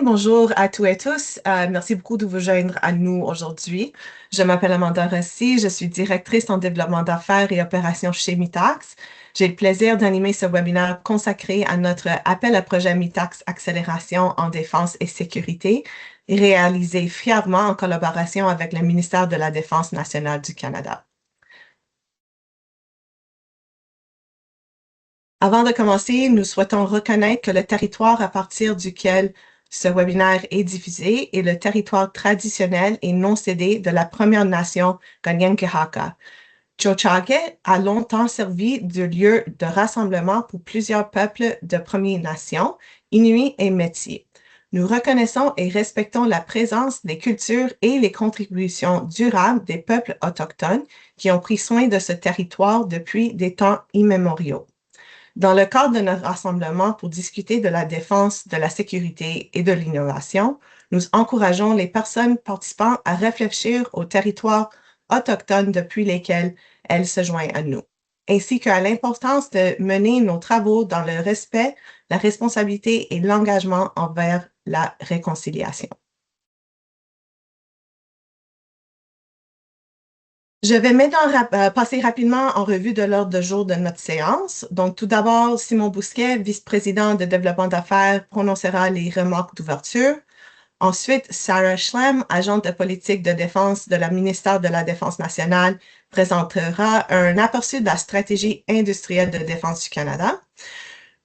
Bonjour à tous et tous. Merci beaucoup de vous joindre à nous aujourd'hui. Je m'appelle Amanda Rossi, je suis directrice en développement d'affaires et opérations chez Mitax. J'ai le plaisir d'animer ce webinaire consacré à notre appel à projet Mitax Accélération en défense et sécurité, réalisé fièrement en collaboration avec le ministère de la Défense nationale du Canada. Avant de commencer, nous souhaitons reconnaître que le territoire à partir duquel ce webinaire est diffusé est le territoire traditionnel et non cédé de la Première Nation Kanien'kehá:ka. Tiohtià:ke a longtemps servi de lieu de rassemblement pour plusieurs peuples de Premières Nations, Inuits et Métis. Nous reconnaissons et respectons la présence des cultures et les contributions durables des peuples autochtones qui ont pris soin de ce territoire depuis des temps immémoriaux. Dans le cadre de notre rassemblement pour discuter de la défense, de la sécurité et de l'innovation, nous encourageons les personnes participant à réfléchir aux territoires autochtones depuis lesquels elles se joignent à nous, ainsi qu'à l'importance de mener nos travaux dans le respect, la responsabilité et l'engagement envers la réconciliation. Je vais maintenant passer rapidement en revue de l'ordre de jour de notre séance. Donc, tout d'abord, Simon Bousquet, vice-président de développement d'affaires, prononcera les remarques d'ouverture. Ensuite, Sarah Schlemm, agente de politique de défense de la ministère de la Défense nationale, présentera un aperçu de la stratégie industrielle de défense du Canada.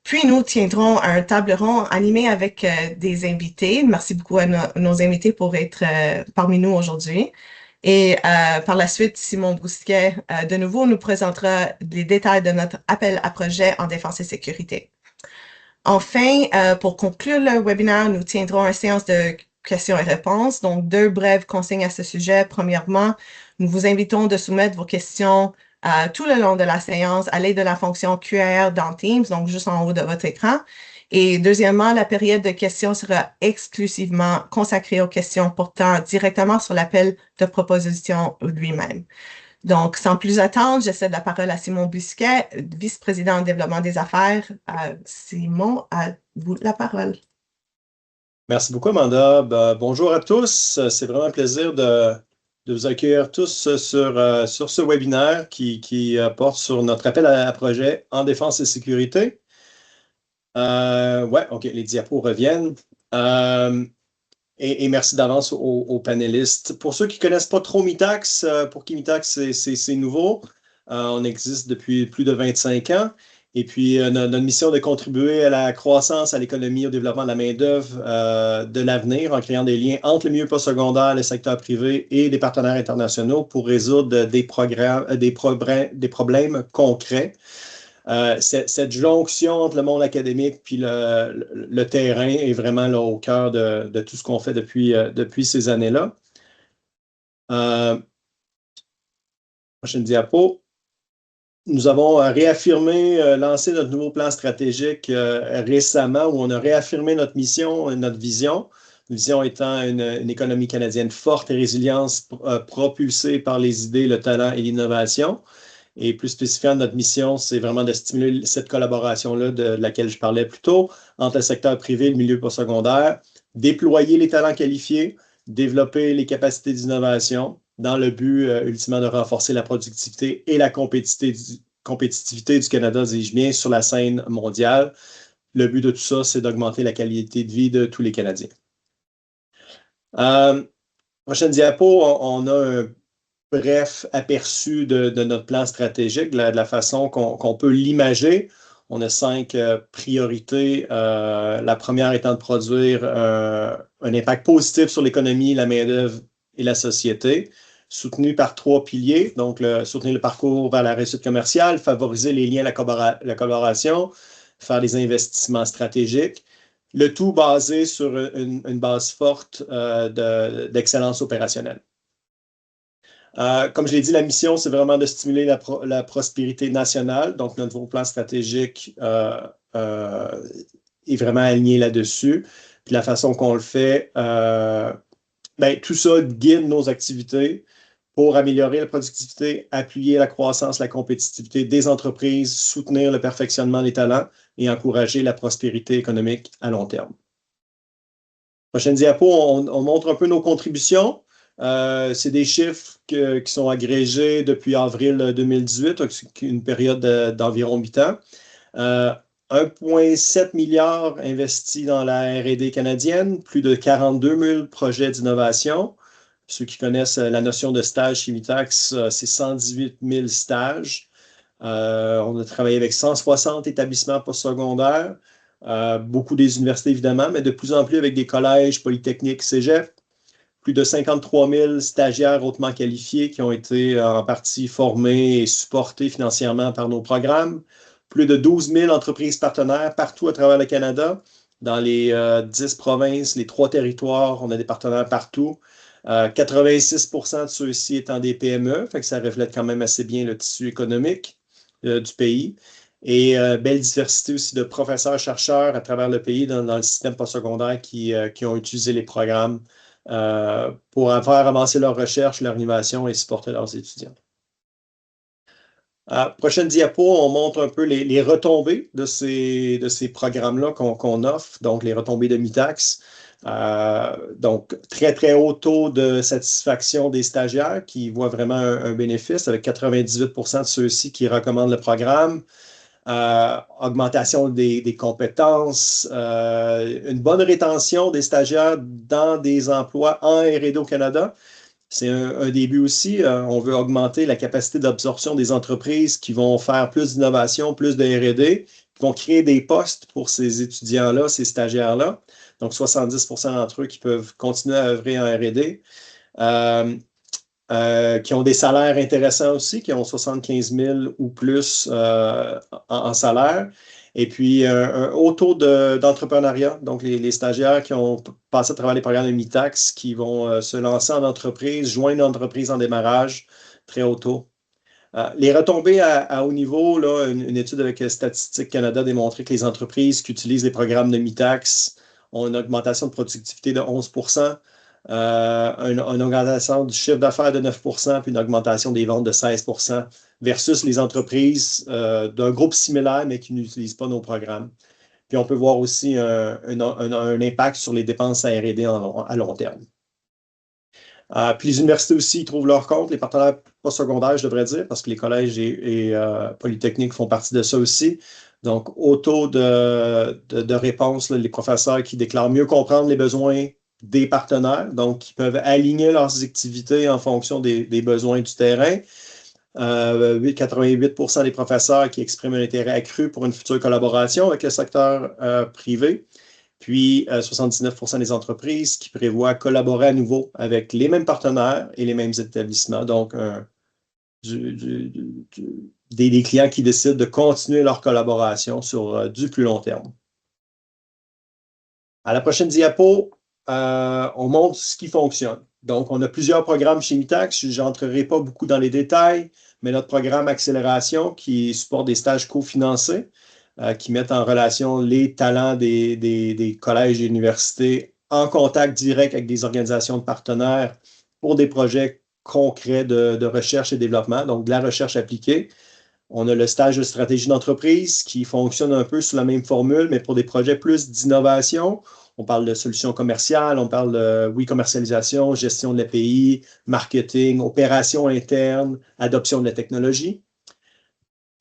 Puis, nous tiendrons un table ronde animé avec des invités. Merci beaucoup à nos invités pour être parmi nous aujourd'hui. Et par la suite, Simon Bousquet, de nouveau, nous présentera les détails de notre appel à projet en défense et sécurité. Enfin, pour conclure le webinaire, nous tiendrons une séance de questions et réponses. Donc, deux brèves consignes à ce sujet. Premièrement, nous vous invitons de soumettre vos questions tout le long de la séance à l'aide de la fonction QR dans Teams, donc juste en haut de votre écran. Et deuxièmement, la période de questions sera exclusivement consacrée aux questions portant directement sur l'appel de proposition lui-même. Donc, sans plus attendre, je cède la parole à Simon Bousquet, vice-président en développement des affaires. Simon, à vous la parole. Merci beaucoup, Amanda. Bonjour à tous. C'est vraiment un plaisir de vous accueillir tous sur ce webinaire qui porte sur notre appel à projet en défense et sécurité. Ouais, OK, les diapos reviennent. Et merci d'avance aux panélistes. Pour ceux qui ne connaissent pas trop Mitax, pour qui Mitax, c'est nouveau. On existe depuis plus de 25 ans. Et puis, notre mission est de contribuer à la croissance, à l'économie, au développement de la main-d'œuvre de l'avenir en créant des liens entre le milieu postsecondaire, le secteur privé et des partenaires internationaux pour résoudre des problèmes concrets. Cette jonction entre le monde académique puis le terrain est vraiment là, au cœur de tout ce qu'on fait depuis ces années-là. Prochaine diapo. Nous avons réaffirmé, lancé notre nouveau plan stratégique récemment où on a réaffirmé notre mission et notre vision. Vision étant une économie canadienne forte et résiliente, propulsée par les idées, le talent et l'innovation. Et plus spécifiquement, notre mission, c'est vraiment de stimuler cette collaboration-là de laquelle je parlais plus tôt entre le secteur privé et le milieu postsecondaire, déployer les talents qualifiés, développer les capacités d'innovation dans le but ultimement de renforcer la productivité et la compétitivité du Canada, dis-je bien, sur la scène mondiale. Le but de tout ça, c'est d'augmenter la qualité de vie de tous les Canadiens. Prochaine diapo, on a un bref aperçu de notre plan stratégique, de la façon qu'on peut l'imager. On a 5 priorités. La première étant de produire un impact positif sur l'économie, la main-d'œuvre et la société, soutenu par 3 piliers. Donc, soutenir le parcours vers la réussite commerciale, favoriser les liens, la collaboration, faire des investissements stratégiques. Le tout basé sur une base forte d'excellence opérationnelle. Comme je l'ai dit, la mission, c'est vraiment de stimuler la prospérité nationale. Donc, notre nouveau plan stratégique est vraiment aligné là-dessus. Puis la façon qu'on le fait, tout ça guide nos activités pour améliorer la productivité, appuyer la croissance, la compétitivité des entreprises, soutenir le perfectionnement des talents et encourager la prospérité économique à long terme. Prochaine diapo, on montre un peu nos contributions. C'est des chiffres qui sont agrégés depuis avril 2018, donc une période d'environ 8 ans. 1,7 milliard investis dans la R&D canadienne, plus de 42 000 projets d'innovation. Ceux qui connaissent la notion de stage chez Mitax, c'est 118 000 stages. On a travaillé avec 160 établissements postsecondaires, beaucoup des universités évidemment, mais de plus en plus avec des collèges, polytechniques, cégep. Plus de 53 000 stagiaires hautement qualifiés qui ont été en partie formés et supportés financièrement par nos programmes. Plus de 12 000 entreprises partenaires partout à travers le Canada. Dans les 10 provinces, les 3 territoires, on a des partenaires partout. 86 % de ceux-ci étant des PME, fait que ça reflète quand même assez bien le tissu économique du pays. Et belle diversité aussi de professeurs-chercheurs à travers le pays dans le système postsecondaire qui ont utilisé les programmes pour faire avancer leur recherche, leur innovation et supporter leurs étudiants. Prochaine diapo, on montre un peu les retombées de ces programmes-là qu'on offre, donc les retombées de Mitax. Donc, très, très haut taux de satisfaction des stagiaires qui voient vraiment un bénéfice, avec 98 % de ceux-ci qui recommandent le programme. Augmentation des compétences, une bonne rétention des stagiaires dans des emplois en R&D au Canada. C'est un début aussi. On veut augmenter la capacité d'absorption des entreprises qui vont faire plus d'innovation, plus de R&D, qui vont créer des postes pour ces étudiants-là, ces stagiaires-là. Donc, 70 % d'entre eux qui peuvent continuer à œuvrer en R&D. Qui ont des salaires intéressants aussi, qui ont 75 000 ou plus en salaire. Et puis, un haut taux d'entrepreneuriat. Donc, les stagiaires qui ont passé à travers les programmes de Mitax, qui vont se lancer en entreprise, joindre une entreprise en démarrage, très haut taux. Les retombées à haut niveau, là, une étude avec Statistique Canada a démontré que les entreprises qui utilisent les programmes de Mitax ont une augmentation de productivité de 11 %. Une augmentation du chiffre d'affaires de 9 % puis une augmentation des ventes de 16 % versus les entreprises d'un groupe similaire, mais qui n'utilisent pas nos programmes. Puis on peut voir aussi un impact sur les dépenses à R&D à long terme. Puis les universités aussi ils trouvent leur compte, les partenaires postsecondaires, je devrais dire, parce que les collèges et polytechniques font partie de ça aussi. Donc, au taux de réponse, là, les professeurs qui déclarent mieux comprendre les besoins des partenaires, donc qui peuvent aligner leurs activités en fonction des besoins du terrain. 88 % des professeurs qui expriment un intérêt accru pour une future collaboration avec le secteur privé. Puis 79 % des entreprises qui prévoient collaborer à nouveau avec les mêmes partenaires et les mêmes établissements. Donc, des clients qui décident de continuer leur collaboration sur du plus long terme. À la prochaine diapo, on montre ce qui fonctionne. Donc, on a plusieurs programmes chez Mitax. Je n'entrerai pas beaucoup dans les détails, mais notre programme Accélération qui supporte des stages cofinancés, qui mettent en relation les talents des collèges et universités en contact direct avec des organisations de partenaires pour des projets concrets de recherche et développement, donc de la recherche appliquée. On a le stage de stratégie d'entreprise qui fonctionne un peu sous la même formule, mais pour des projets plus d'innovation. On parle de solutions commerciales, on parle de commercialisation, gestion de l'API, marketing, opérations internes, adoption de la technologie.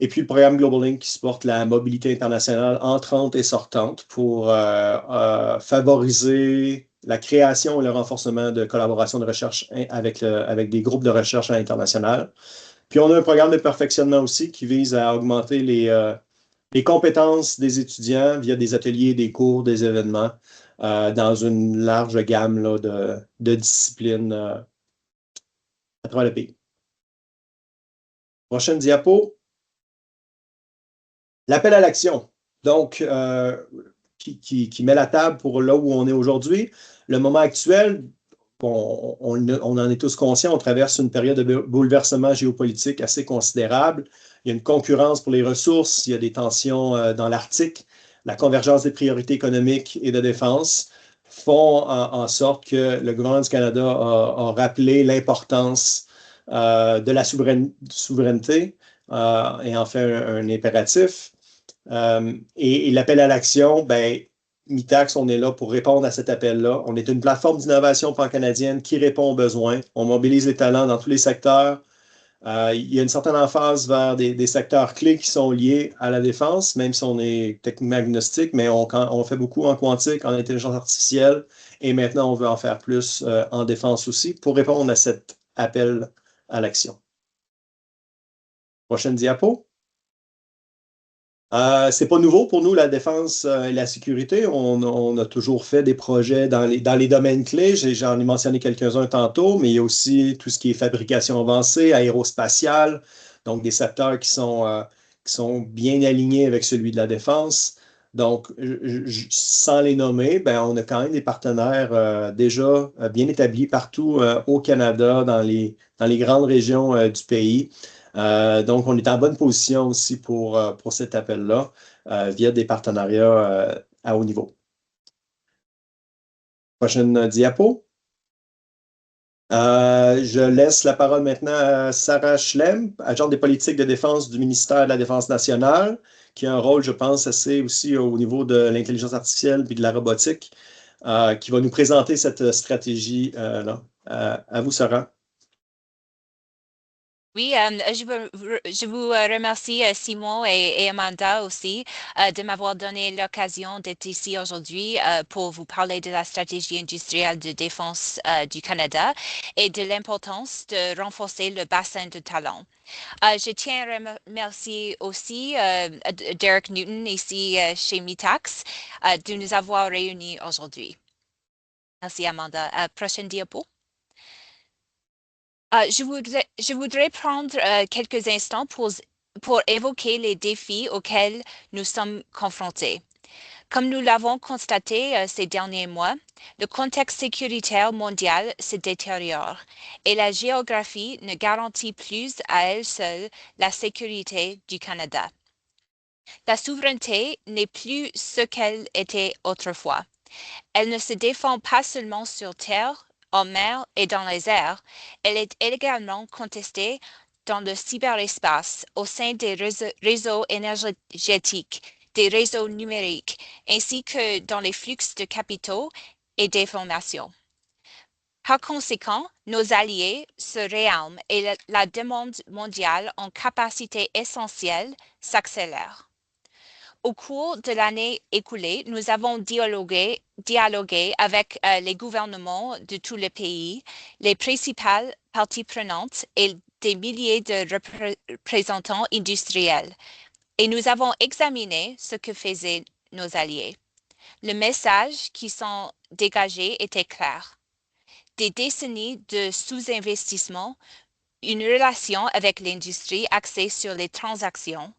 Et puis le programme Global Link qui supporte la mobilité internationale entrante et sortante pour favoriser la création et le renforcement de collaboration de recherche avec des groupes de recherche internationales. Puis on a un programme de perfectionnement aussi qui vise à augmenter les compétences des étudiants via des ateliers, des cours, des événements dans une large gamme là, de disciplines à travers le pays. Prochaine diapo. L'appel à l'action. Donc, qui met la table pour là où on est aujourd'hui. Le moment actuel, bon, on en est tous conscients, on traverse une période de bouleversement géopolitique assez considérable. Il y a une concurrence pour les ressources, il y a des tensions dans l'Arctique. La convergence des priorités économiques et de défense font en sorte que le gouvernement du Canada a rappelé l'importance de la souveraineté et en fait un impératif. Et l'appel à l'action, ben, MITAX, on est là pour répondre à cet appel-là. On est une plateforme d'innovation pan-canadienne qui répond aux besoins. On mobilise les talents dans tous les secteurs. Il y a une certaine emphase vers des secteurs clés qui sont liés à la défense, même si on est techniquement agnostique, mais on fait beaucoup en quantique, en intelligence artificielle, et maintenant on veut en faire plus en défense aussi pour répondre à cet appel à l'action. Prochaine diapo. C'est pas nouveau pour nous, la défense et la sécurité. On a toujours fait des projets dans les domaines clés. J'en ai mentionné quelques-uns tantôt, mais il y a aussi tout ce qui est fabrication avancée, aérospatiale, donc des secteurs qui sont bien alignés avec celui de la défense. Donc, sans les nommer, ben, on a quand même des partenaires déjà bien établis partout au Canada, dans les grandes régions du pays. Donc, on est en bonne position aussi pour cet appel-là via des partenariats à haut niveau. Prochaine diapo. Je laisse la parole maintenant à Sarah Schlem, agente des politiques de défense du ministère de la Défense nationale, qui a un rôle, je pense, assez aussi au niveau de l'intelligence artificielle et de la robotique, qui va nous présenter cette stratégie-là. À vous, Sarah. Oui, je vous remercie, Simon et Amanda aussi, de m'avoir donné l'occasion d'être ici aujourd'hui pour vous parler de la stratégie industrielle de défense du Canada et de l'importance de renforcer le bassin de talents. Je tiens à remercier aussi Derek Newton ici chez MITAX de nous avoir réunis aujourd'hui. Merci, Amanda. Prochaine diapo. Je voudrais prendre quelques instants pour évoquer les défis auxquels nous sommes confrontés. Comme nous l'avons constaté ces derniers mois, le contexte sécuritaire mondial se détériore et la géographie ne garantit plus à elle seule la sécurité du Canada. La souveraineté n'est plus ce qu'elle était autrefois. Elle ne se défend pas seulement sur terre, en mer et dans les airs, elle est également contestée dans le cyberespace, au sein des réseaux énergétiques, des réseaux numériques, ainsi que dans les flux de capitaux et d'informations. Par conséquent, nos alliés se réarment et la demande mondiale en capacité essentielle s'accélère. Au cours de l'année écoulée, nous avons dialogué avec les gouvernements de tous les pays, les principales parties prenantes et des milliers de représentants industriels. Et nous avons examiné ce que faisaient nos alliés. Le message qui s'en dégageait était clair. Des décennies de sous-investissement, une relation avec l'industrie axée sur les transactions,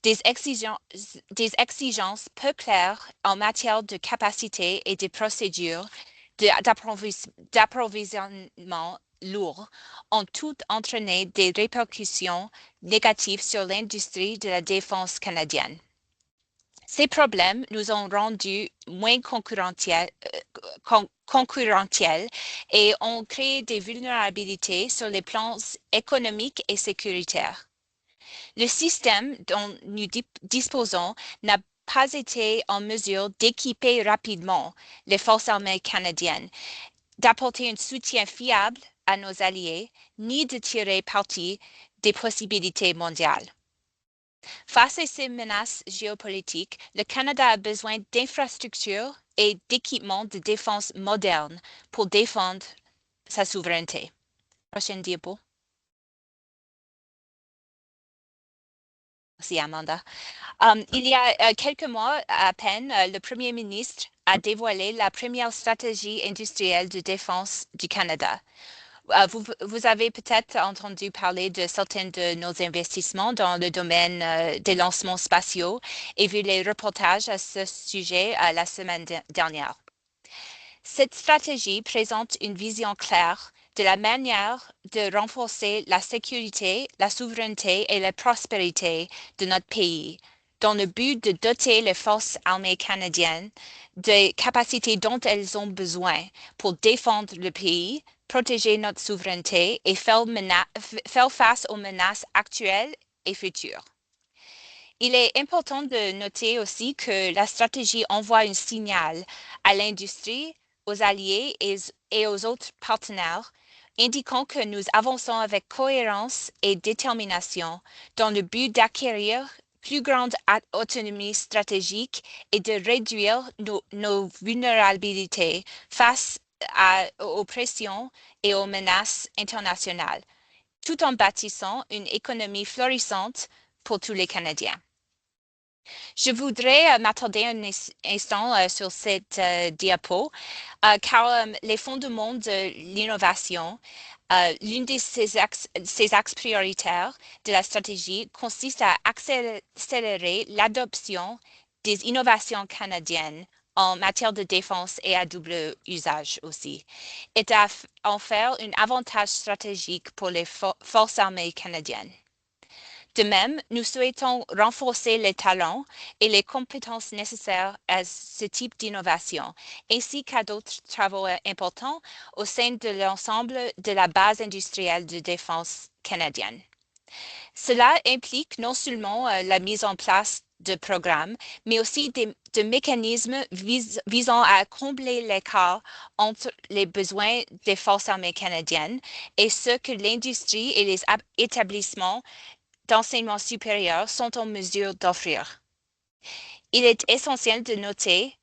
des exigences peu claires en matière de capacité et de procédures d'approvisionnement lourds ont tout entraîné des répercussions négatives sur l'industrie de la défense canadienne. Ces problèmes nous ont rendus moins concurrentiels et ont créé des vulnérabilités sur les plans économiques et sécuritaires. Le système dont nous disposons n'a pas été en mesure d'équiper rapidement les forces armées canadiennes, d'apporter un soutien fiable à nos alliés, ni de tirer parti des possibilités mondiales. Face à ces menaces géopolitiques, le Canada a besoin d'infrastructures et d'équipements de défense modernes pour défendre sa souveraineté. Prochaine diapo. Merci, Amanda. Il y a quelques mois à peine, le Premier ministre a dévoilé la première stratégie industrielle de défense du Canada. Vous avez peut-être entendu parler de certains de nos investissements dans le domaine des lancements spatiaux et vu les reportages à ce sujet la semaine dernière. Cette stratégie présente une vision claire de la manière de renforcer la sécurité, la souveraineté et la prospérité de notre pays, dans le but de doter les forces armées canadiennes des capacités dont elles ont besoin pour défendre le pays, protéger notre souveraineté et faire face aux menaces actuelles et futures. Il est important de noter aussi que la stratégie envoie un signal à l'industrie, aux alliés et aux autres partenaires, indiquant que nous avançons avec cohérence et détermination dans le but d'acquérir plus grande autonomie stratégique et de réduire nos vulnérabilités face aux pressions et aux menaces internationales, tout en bâtissant une économie florissante pour tous les Canadiens. Je voudrais m'attarder un instant sur cette diapo, car les fondements de l'innovation, l'une de ces axes prioritaires de la stratégie consiste à accélérer l'adoption des innovations canadiennes en matière de défense et à double usage aussi, et à en faire un avantage stratégique pour les forces armées canadiennes. De même, nous souhaitons renforcer les talents et les compétences nécessaires à ce type d'innovation, ainsi qu'à d'autres travaux importants au sein de l'ensemble de la base industrielle de défense canadienne. Cela implique non seulement la mise en place de programmes, mais aussi de mécanismes visant à combler l'écart entre les besoins des forces armées canadiennes et ce que l'industrie et les établissements d'enseignement supérieur sont en mesure d'offrir. Il est essentiel de noter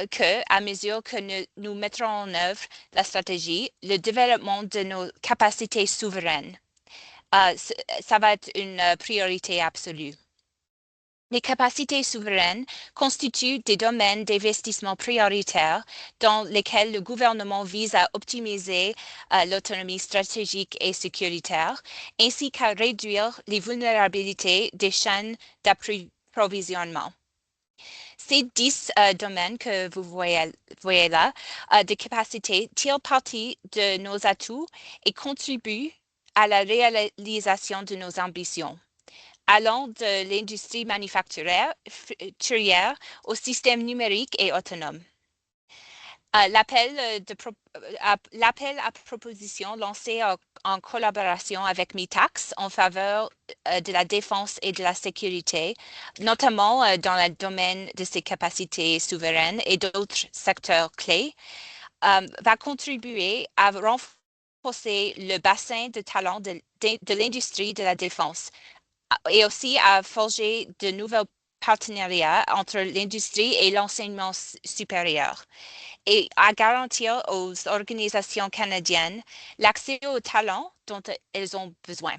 que, à mesure que nous mettrons en œuvre la stratégie, le développement de nos capacités souveraines, ça va être une priorité absolue. Les capacités souveraines constituent des domaines d'investissement prioritaires dans lesquels le gouvernement vise à optimiser l'autonomie stratégique et sécuritaire, ainsi qu'à réduire les vulnérabilités des chaînes d'approvisionnement. Ces 10 domaines que vous voyez là, de capacités, tirent parti de nos atouts et contribuent à la réalisation de nos ambitions, allant de l'industrie manufacturière au système numérique et autonome. L'appel à proposition lancé en collaboration avec MITAX en faveur de la défense et de la sécurité, notamment dans le domaine de ses capacités souveraines et d'autres secteurs clés, va contribuer à renforcer le bassin de talents de l'industrie de la défense et aussi à forger de nouveaux partenariats entre l'industrie et l'enseignement supérieur et à garantir aux organisations canadiennes l'accès aux talents dont elles ont besoin.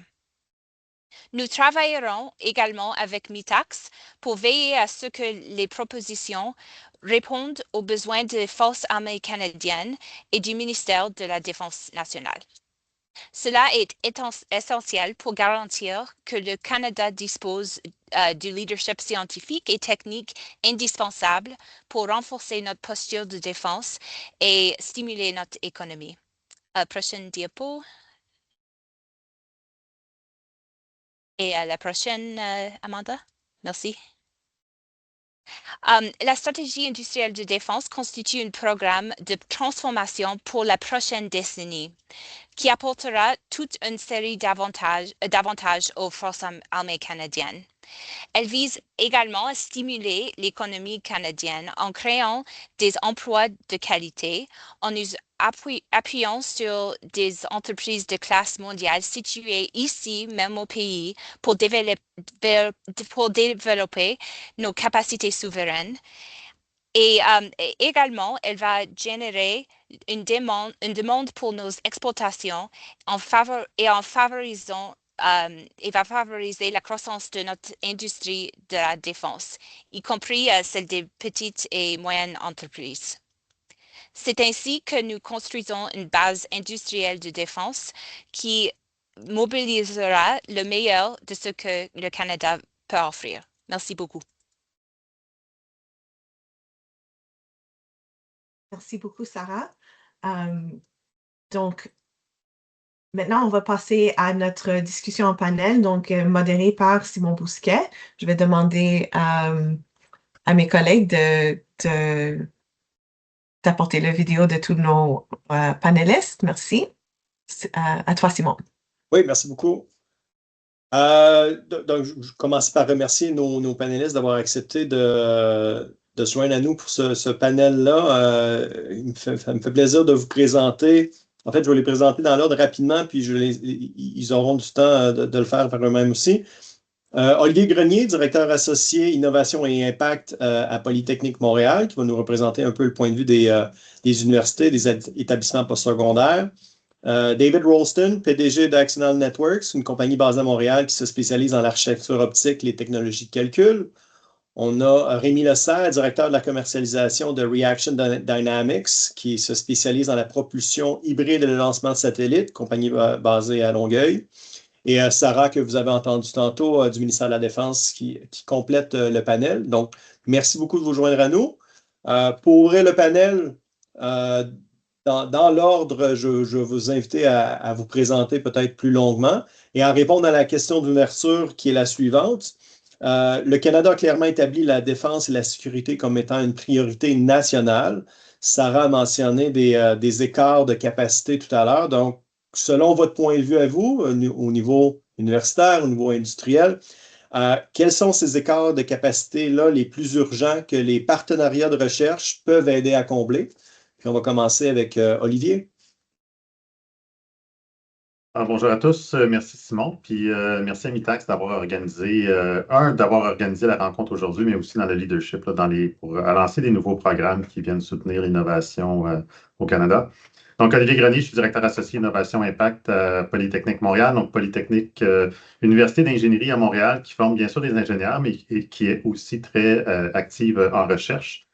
Nous travaillerons également avec MITAX pour veiller à ce que les propositions répondent aux besoins des forces armées canadiennes et du ministère de la Défense nationale. Cela est essentiel pour garantir que le Canada dispose du leadership scientifique et technique indispensable pour renforcer notre posture de défense et stimuler notre économie. Prochaine diapo. Et à la prochaine, Amanda. Merci. La stratégie industrielle de défense constitue un programme de transformation pour la prochaine décennie qui apportera toute une série d'avantages aux forces armées canadiennes. Elle vise également à stimuler l'économie canadienne en créant des emplois de qualité, en nous appuyant sur des entreprises de classe mondiale situées ici, même au pays, pour développer nos capacités souveraines. Et également, elle va générer une demande pour nos exportations et va favoriser la croissance de notre industrie de la défense, y compris celle des petites et moyennes entreprises. C'est ainsi que nous construisons une base industrielle de défense qui mobilisera le meilleur de ce que le Canada peut offrir. Merci beaucoup. Merci beaucoup, Sarah. Donc, maintenant, on va passer à notre discussion en panel, donc modérée par Simon Bousquet. Je vais demander à mes collègues d'apporter la vidéo de tous nos panélistes. Merci. À toi, Simon. Oui, merci beaucoup. Donc, je commence par remercier nos panélistes d'avoir accepté de se joindre à nous pour ce panel-là. Ça me fait plaisir de vous présenter. En fait, je vais les présenter dans l'ordre rapidement, puis ils auront du temps de le faire par eux-mêmes aussi. Olivier Grenier, directeur associé Innovation et Impact à Polytechnique Montréal, qui va nous représenter un peu le point de vue des universités, des établissements postsecondaires. David Rolston, PDG d'Axonal Networks, une compagnie basée à Montréal qui se spécialise dans l'architecture optique et les technologies de calcul. On a Rémi Lesserre, directeur de la commercialisation de Reaction Dynamics, qui se spécialise dans la propulsion hybride et le lancement de satellites, compagnie basée à Longueuil. Et Sarah, que vous avez entendu tantôt, du ministère de la Défense, qui complète le panel. Donc, merci beaucoup de vous joindre à nous. Pour ouvrir le panel, dans l'ordre, je vais vous inviter à vous présenter peut-être plus longuement et à répondre à la question d'ouverture qui est la suivante. Le Canada a clairement établi la défense et la sécurité comme étant une priorité nationale. Sarah a mentionné des écarts de capacité tout à l'heure. Donc, selon votre point de vue à vous, au niveau universitaire, au niveau industriel, quels sont ces écarts de capacité-là les plus urgents que les partenariats de recherche peuvent aider à combler? Puis on va commencer avec Olivier. Bonjour à tous, merci Simon, puis merci à Mitax d'avoir organisé, d'avoir organisé la rencontre aujourd'hui, mais aussi dans le leadership là, pour lancer des nouveaux programmes qui viennent soutenir l'innovation au Canada. Donc, Olivier Grenier, je suis directeur associé Innovation Impact à Polytechnique Montréal. Donc, Polytechnique, université d'ingénierie à Montréal qui forme bien sûr des ingénieurs, mais qui est aussi très active en recherche.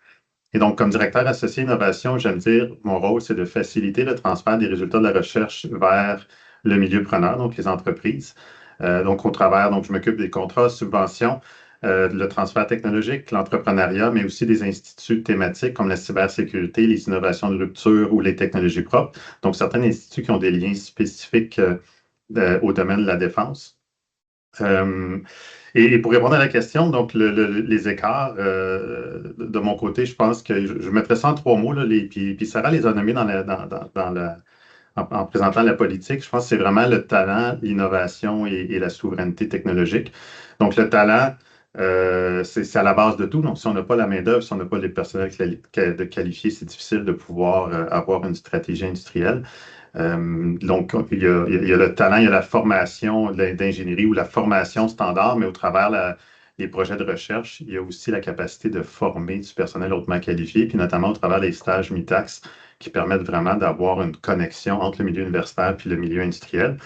Et donc, comme directeur associé innovation, j'aime dire, mon rôle, c'est de faciliter le transfert des résultats de la recherche vers le milieu preneur, donc les entreprises. Donc, au travers, je m'occupe des contrats, subventions, le transfert technologique, l'entrepreneuriat, mais aussi des instituts thématiques comme la cybersécurité, les innovations de rupture ou les technologies propres. Donc, certains instituts qui ont des liens spécifiques au domaine de la défense. Et pour répondre à la question, donc les écarts, de mon côté, je pense que je mettrais ça en 3 mots, là, puis Sarah les a nommés en présentant la politique. Je pense que c'est vraiment le talent, l'innovation et la souveraineté technologique. Donc, le talent, c'est à la base de tout. Donc, si on n'a pas la main-d'œuvre, si on n'a pas les personnels qualifiés, c'est difficile de pouvoir avoir une stratégie industrielle. Donc, il y a le talent, il y a la formation d'ingénierie ou la formation standard, mais au travers les projets de recherche, il y a aussi la capacité de former du personnel hautement qualifié, puis notamment au travers des stages Mitax qui permettent vraiment d'avoir une connexion entre le milieu universitaire puis le milieu industriel.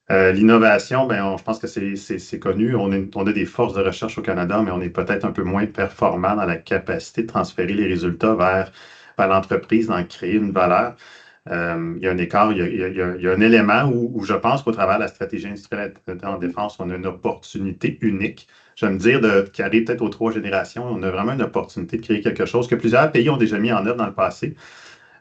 L'innovation, je pense que c'est connu. On a des forces de recherche au Canada, mais on est peut-être un peu moins performant dans la capacité de transférer les résultats vers l'entreprise, d'en créer une valeur. Il y a un écart, il y a un élément où je pense qu'au travers de la stratégie industrielle en défense, on a une opportunité unique. J'aime dire qui arrive peut-être aux 3 générations, on a vraiment une opportunité de créer quelque chose que plusieurs pays ont déjà mis en œuvre dans le passé.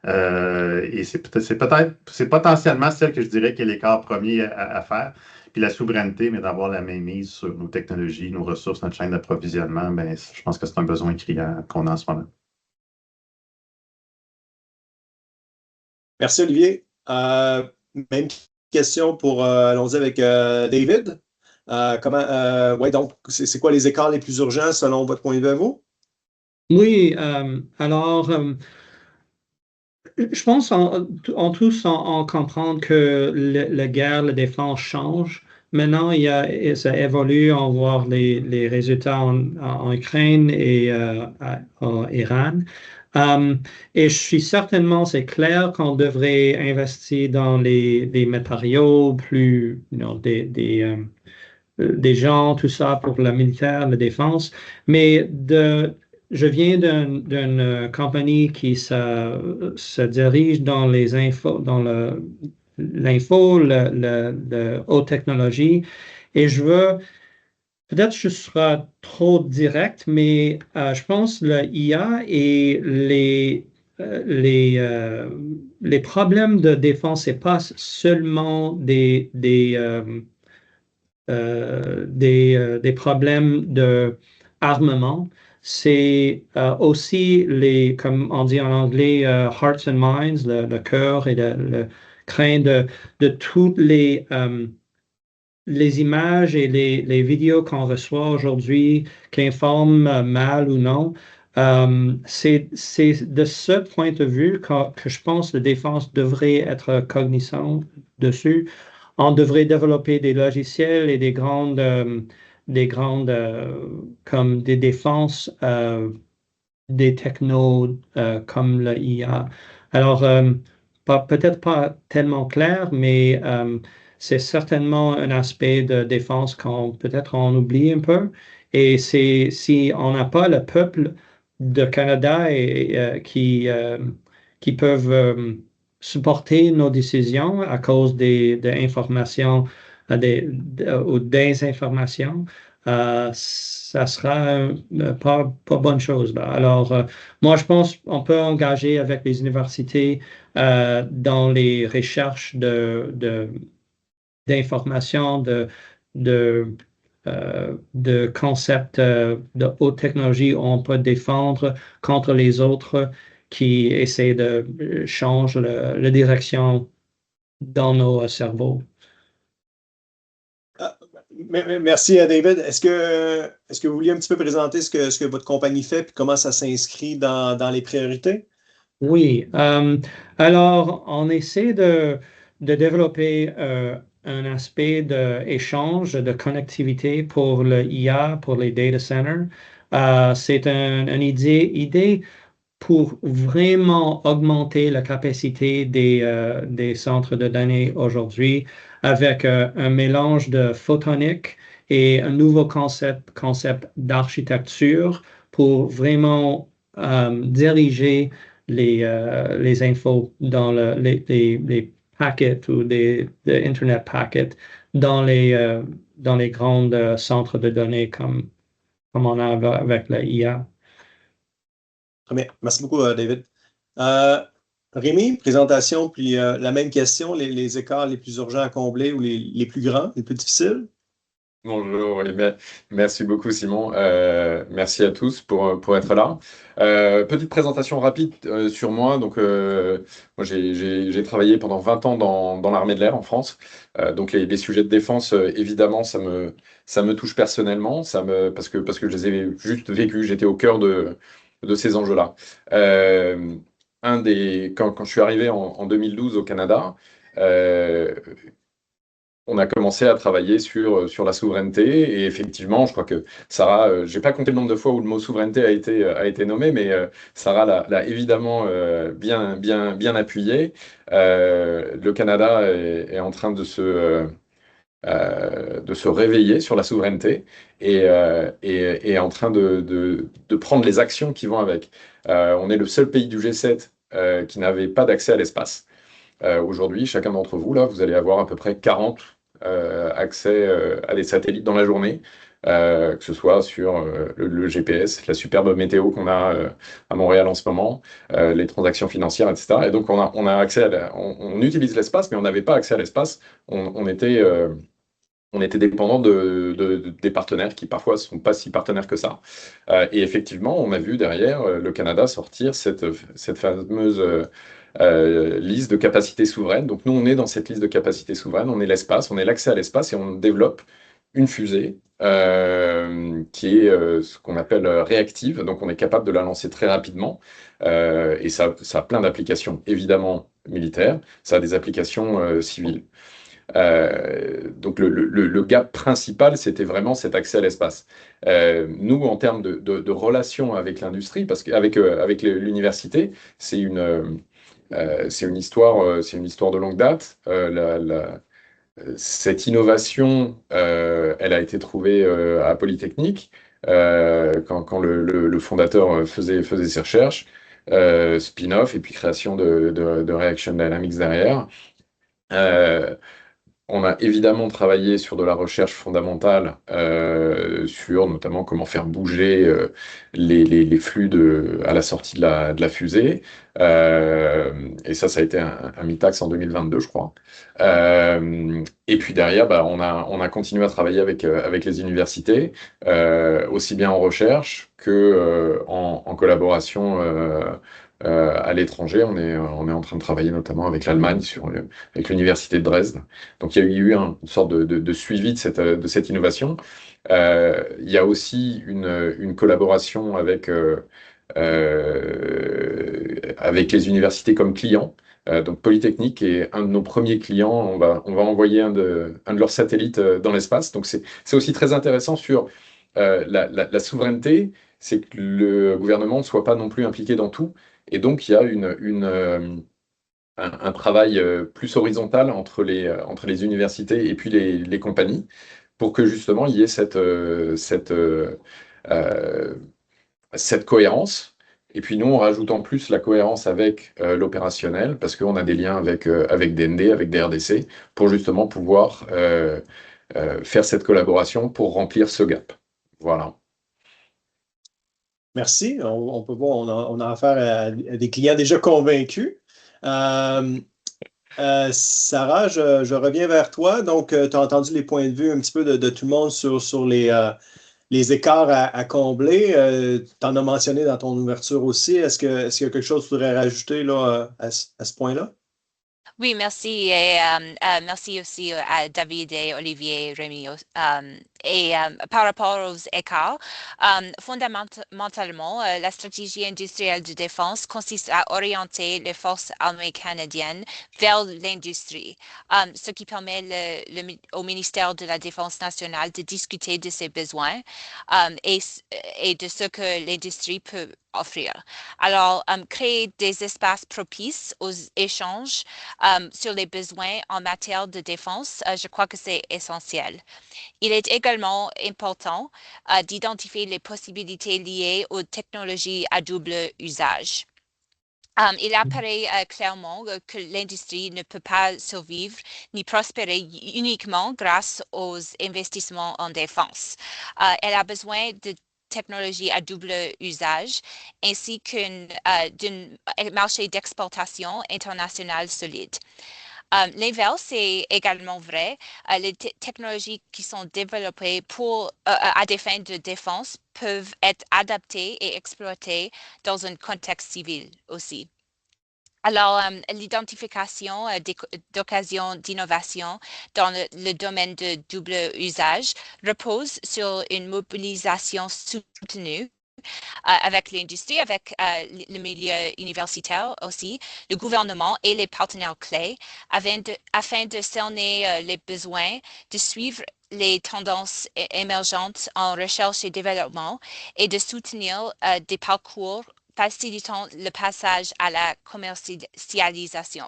Et c'est potentiellement celle que je dirais qui est l'écart premier à faire. Puis la souveraineté, mais d'avoir la mainmise sur nos technologies, nos ressources, notre chaîne d'approvisionnement, je pense que c'est un besoin criant qu'on a en ce moment. Merci, Olivier. Même question allons-y avec David. Donc, c'est quoi les écarts les plus urgents selon votre point de vue à vous? Oui, alors, je pense en tous on comprend que la guerre, la défense change. Maintenant, ça évolue, on voit les résultats en Ukraine et en Iran. Et je suis certainement, c'est clair qu'on devrait investir dans des matériaux plus, des gens, tout ça pour le militaire, la défense. Mais je viens d'une compagnie qui se dirige dans les infos, dans l'info, la haute technologie. Et peut-être je serai trop direct, mais je pense que l'IA et les problèmes de défense, ce n'est pas seulement des problèmes d'armement, c'est aussi comme on dit en anglais, hearts and minds, le cœur et le craint de toutes les images et les vidéos qu'on reçoit aujourd'hui, qui informent mal ou non, c'est de ce point de vue que je pense que la défense devrait être cognizante dessus. On devrait développer des logiciels et comme des défenses, des technos comme le IA. Alors, peut-être pas tellement clair, mais c'est certainement un aspect de défense qu'on peut-être on oublie un peu. Et si on n'a pas le peuple de Canada qui peuvent supporter nos décisions à cause des informations ou désinformations, ça sera pas bonne chose. Là. Alors, moi, je pense qu'on peut engager avec les universités dans les recherches d'informations, de concepts de haute technologie où on peut défendre contre les autres qui essaient de changer la direction dans nos cerveaux. Merci, David. Est-ce que vous vouliez un petit peu présenter ce que votre compagnie fait et comment ça s'inscrit dans les priorités? Oui. Alors, on essaie de développer un aspect d'échange, de connectivité pour le IA, pour les data centers. C'est une idée pour vraiment augmenter la capacité des centres de données aujourd'hui avec un mélange de photonique et un nouveau concept d'architecture pour vraiment diriger les infos dans les packets ou des Internet packets dans les grands centres de données comme on a avec la IA. Très bien. Merci beaucoup, David. Rémi, présentation, puis la même question, les écarts les plus urgents à combler ou les plus grands, les plus difficiles? Bonjour, oui, merci beaucoup Simon. Merci à tous pour être là. Petite présentation rapide sur moi. Donc, moi, j'ai travaillé pendant 20 ans dans l'armée de l'air en France. Donc, les sujets de défense, évidemment, ça me touche personnellement, parce que je les ai juste vécus. J'étais au cœur de ces enjeux-là. Quand je suis arrivé en 2012 au Canada, on a commencé à travailler sur la souveraineté et effectivement, je crois que Sarah, j'ai pas compté le nombre de fois où le mot souveraineté a été nommé, mais Sarah l'a évidemment bien appuyé. Le Canada est en train de se réveiller sur la souveraineté et est en train de prendre les actions qui vont avec. On est le seul pays du G7 qui n'avait pas d'accès à l'espace. Aujourd'hui, chacun d'entre vous, là, vous allez avoir à peu près 40 accès à des satellites dans la journée, que ce soit sur le GPS, la superbe météo qu'on a à Montréal en ce moment, les transactions financières, etc. Et donc, on a accès on utilise l'espace, mais on n'avait pas accès à l'espace. On était dépendant des partenaires qui parfois ne sont pas si partenaires que ça. Et effectivement, on a vu derrière le Canada sortir cette fameuse liste de capacités souveraines. Donc nous, on est dans cette liste de capacités souveraines, on est l'espace, on est l'accès à l'espace et on développe une fusée qui est ce qu'on appelle réactive. Donc on est capable de la lancer très rapidement et ça a plein d'applications, évidemment militaires, ça a des applications civiles. Donc le gap principal, c'était vraiment cet accès à l'espace. Nous, en termes de relations avec l'industrie, parce qu'avec l'université, c'est une histoire de longue date. Cette innovation, elle a été trouvée à Polytechnique quand le fondateur faisait ses recherches, spin-off et puis création de Reaction Dynamics derrière. On a évidemment travaillé sur de la recherche fondamentale, sur notamment comment faire bouger les flux à la sortie de la fusée. Et ça a été un MITAX en 2022, je crois. Et puis derrière, on a continué à travailler avec les universités, aussi bien en recherche que en collaboration à l'étranger. On est en train de travailler notamment avec l'Allemagne, avec l'Université de Dresde. Donc il y a eu une sorte de suivi de cette innovation. Il y a aussi une collaboration avec les universités comme clients. Donc Polytechnique est un de nos premiers clients. On va envoyer un de leurs satellites dans l'espace. Donc c'est aussi très intéressant sur la souveraineté, c'est que le gouvernement ne soit pas non plus impliqué dans tout. Et donc il y a un travail plus horizontal entre les universités et puis les compagnies pour que justement il y ait cette cohérence. Et puis nous, on rajoute en plus la cohérence avec l'opérationnel, parce qu'on a des liens avec DND, avec DRDC, pour justement pouvoir faire cette collaboration pour remplir ce gap. Voilà. Merci. On peut voir, on a affaire à des clients déjà convaincus. Sarah, je reviens vers toi. Donc, tu as entendu les points de vue un petit peu de tout le monde sur les écarts à combler. Tu en as mentionné dans ton ouverture aussi. Est-ce qu'il y a quelque chose que tu voudrais rajouter là, à ce point-là? Oui, merci. Et merci aussi à David et Olivier, Rémi. Et par rapport aux écarts, fondamentalement, la stratégie industrielle de défense consiste à orienter les forces armées canadiennes vers l'industrie, ce qui permet au ministère de la Défense nationale de discuter de ses besoins et de ce que l'industrie peut offrir. Alors, créer des espaces propices aux échanges sur les besoins en matière de défense, je crois que c'est essentiel. Il est également important d'identifier les possibilités liées aux technologies à double usage. Il apparaît clairement que l'industrie ne peut pas survivre ni prospérer uniquement grâce aux investissements en défense. Elle a besoin de technologies à double usage ainsi d'un marché d'exportation international solide. L'inverse est également vrai. Les technologies qui sont développées à des fins de défense peuvent être adaptées et exploitées dans un contexte civil aussi. Alors, l'identification d'occasions d'innovation dans le domaine de double usage repose sur une mobilisation soutenue avec l'industrie, avec le milieu universitaire aussi, le gouvernement et les partenaires clés, afin de cerner les besoins, de suivre les tendances émergentes en recherche et développement et de soutenir des parcours facilitant le passage à la commercialisation.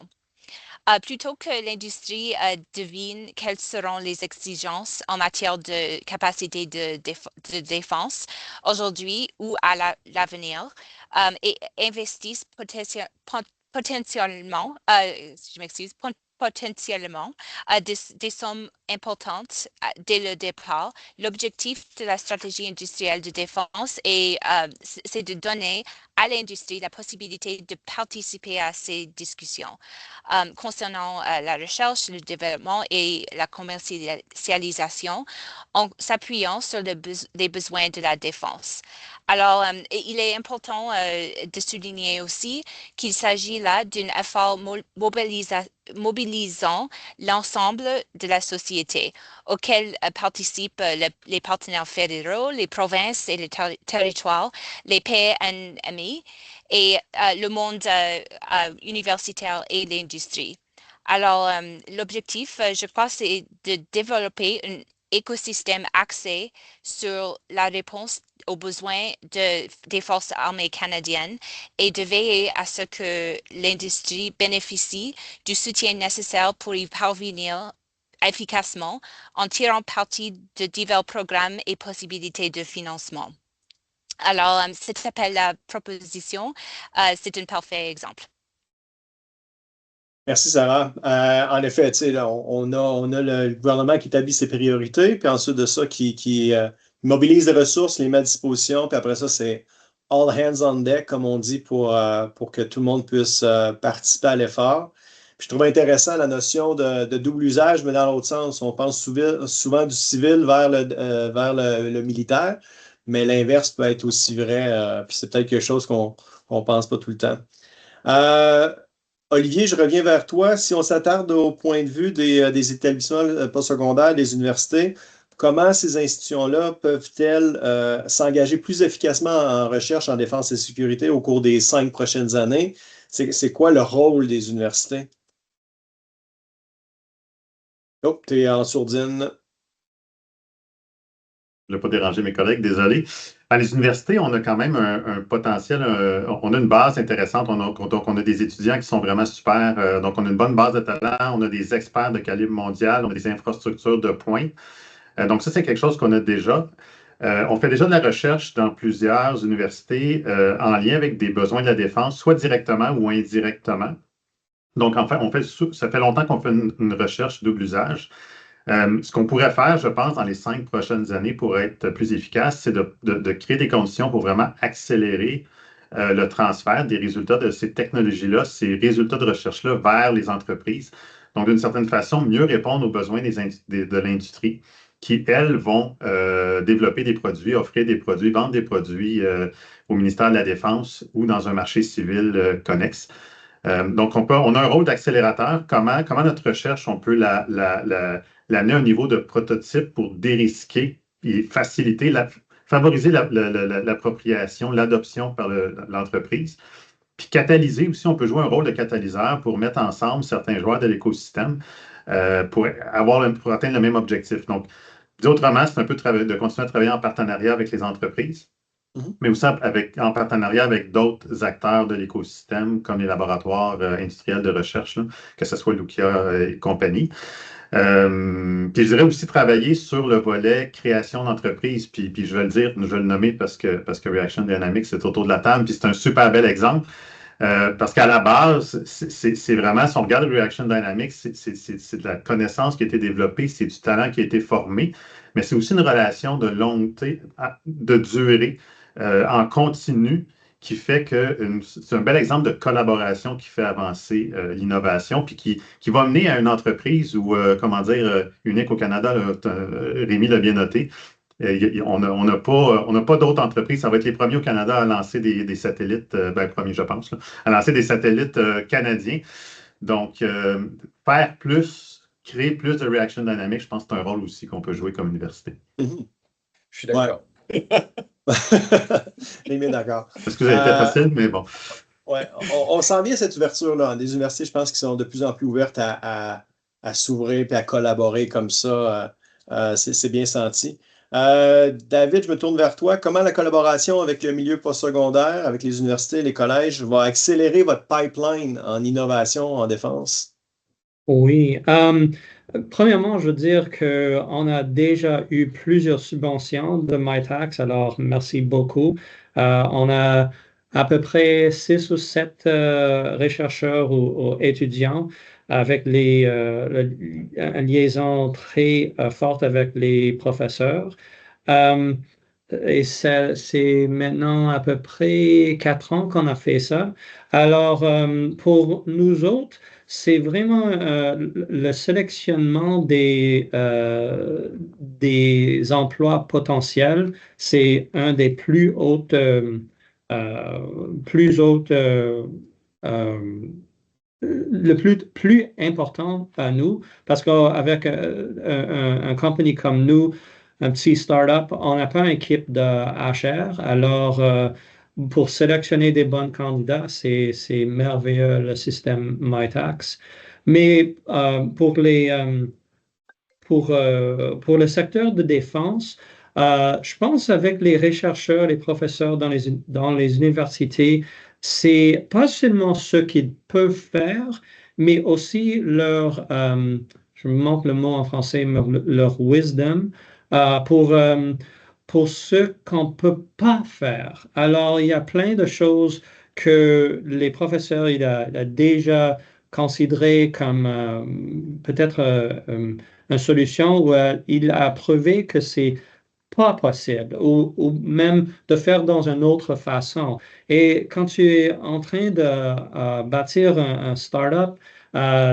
Plutôt que l'industrie devine quelles seront les exigences en matière de capacité de défense aujourd'hui ou à l'avenir et investissent potentiellement, des sommes importantes dès le départ. L'objectif de la stratégie industrielle de défense c'est de donner à l'industrie la possibilité de participer à ces discussions concernant la recherche, le développement et la commercialisation en s'appuyant sur les besoins de la défense. Alors, il est important de souligner aussi qu'il s'agit là d'un effort mobilisant l'ensemble de la société auquel participent les partenaires fédéraux, les provinces et les territoires, les PNMI et le monde universitaire et l'industrie. Alors, l'objectif, je crois, c'est de développer un écosystème axé sur la réponse aux besoins des forces armées canadiennes et de veiller à ce que l'industrie bénéficie du soutien nécessaire pour y parvenir efficacement en tirant parti de divers programmes et possibilités de financement. Alors, ça s'appelle la proposition. C'est un parfait exemple. Merci, Sarah. En effet, tu sais, là, on a le gouvernement qui établit ses priorités, puis ensuite de ça, qui mobilise les ressources, les met à disposition, puis après ça, c'est all hands on deck, comme on dit, pour que tout le monde puisse participer à l'effort. Puis je trouve intéressant la notion de double usage, mais dans l'autre sens, on pense souvent du civil vers le militaire, mais l'inverse peut être aussi vrai, puis c'est peut-être quelque chose qu'on pense pas tout le temps. Olivier, je reviens vers toi. Si on s'attarde au point de vue des établissements postsecondaires, des universités, comment ces institutions-là peuvent-elles s'engager plus efficacement en recherche en défense et sécurité au cours des 5 prochaines années? C'est quoi le rôle des universités? Oh, tu es en sourdine. Je ne vais pas déranger mes collègues, désolé. À les universités, on a quand même un potentiel, on a une base intéressante. Donc, on a des étudiants qui sont vraiment super. Donc, on a une bonne base de talent, on a des experts de calibre mondial, on a des infrastructures de pointe. Donc, ça, c'est quelque chose qu'on a déjà. On fait déjà de la recherche dans plusieurs universités en lien avec des besoins de la défense, soit directement ou indirectement. Donc, en fait, ça fait longtemps qu'on fait une recherche double usage. Ce qu'on pourrait faire, je pense, dans les 5 prochaines années pour être plus efficace, c'est de créer des conditions pour vraiment accélérer le transfert des résultats de ces technologies-là, ces résultats de recherche-là vers les entreprises. Donc, d'une certaine façon, mieux répondre aux besoins de l'industrie qui, elles, vont développer des produits, offrir des produits, vendre des produits au ministère de la Défense ou dans un marché civil connexe. Donc, on a un rôle d'accélérateur. Comment notre recherche, on peut l'amener à un niveau de prototype pour dérisquer et favoriser l'appropriation, l'adoption par l'entreprise. Puis catalyser aussi, on peut jouer un rôle de catalyseur pour mettre ensemble certains joueurs de l'écosystème pour atteindre le même objectif. Donc, dit autrement, c'est un peu de continuer à travailler en partenariat avec les entreprises, mais aussi en partenariat avec d'autres acteurs de l'écosystème, comme les laboratoires industriels de recherche, là, que ce soit Lucia et compagnie. Puis je dirais aussi travailler sur le volet création d'entreprise. Puis je vais le nommer parce que Reaction Dynamics, c'est autour de la table, puis c'est un super bel exemple. Parce qu'à la base, c'est vraiment, si on regarde Reaction Dynamics, c'est de la connaissance qui a été développée, c'est du talent qui a été formé, mais c'est aussi une relation de de durée en continu qui fait que c'est un bel exemple de collaboration qui fait avancer l'innovation, puis qui va mener à une entreprise ou, unique au Canada, Rémi l'a bien noté. On n'a pas d'autres entreprises. Ça va être les premiers au Canada à lancer des satellites, premiers, je pense, là, à lancer des satellites canadiens. Donc, faire plus, créer plus de Reaction Dynamics, je pense que c'est un rôle aussi qu'on peut jouer comme université. Je suis d'accord. Ouais. D'accord. Parce que ça a été facile, mais bon. Ouais, on sent bien cette ouverture-là. Des universités, je pense, qui sont de plus en plus ouvertes à s'ouvrir et à collaborer comme ça. C'est bien senti. David, je me tourne vers toi. Comment la collaboration avec le milieu postsecondaire, avec les universités, les collèges, va accélérer votre pipeline en innovation en défense? Oui. Premièrement, je veux dire qu'on a déjà eu plusieurs subventions de MITACS, alors merci beaucoup. On a à peu près 6 ou 7 chercheurs ou étudiants avec une liaison très forte avec les professeurs. Et c'est maintenant à peu près 4 ans qu'on a fait ça. Alors, pour nous autres, c'est vraiment le sélectionnement des emplois potentiels. C'est un des plus hautes le plus important à nous, parce qu'avec un compagnie comme nous, un petit startup, on n'a pas une équipe de HR. Alors, pour sélectionner des bons candidats, c'est merveilleux le système MITACS. Mais pour le secteur de défense, je pense avec les chercheurs, les professeurs dans les universités, c'est pas seulement ce qu'ils peuvent faire, mais aussi je me manque le mot en français, leur wisdom, pour ce qu'on ne peut pas faire. Alors, il y a plein de choses que les professeurs il a déjà considérées comme peut-être une solution où il a prouvé que c'est pas possible ou même de faire dans une autre façon. Et quand tu es en train de bâtir un startup,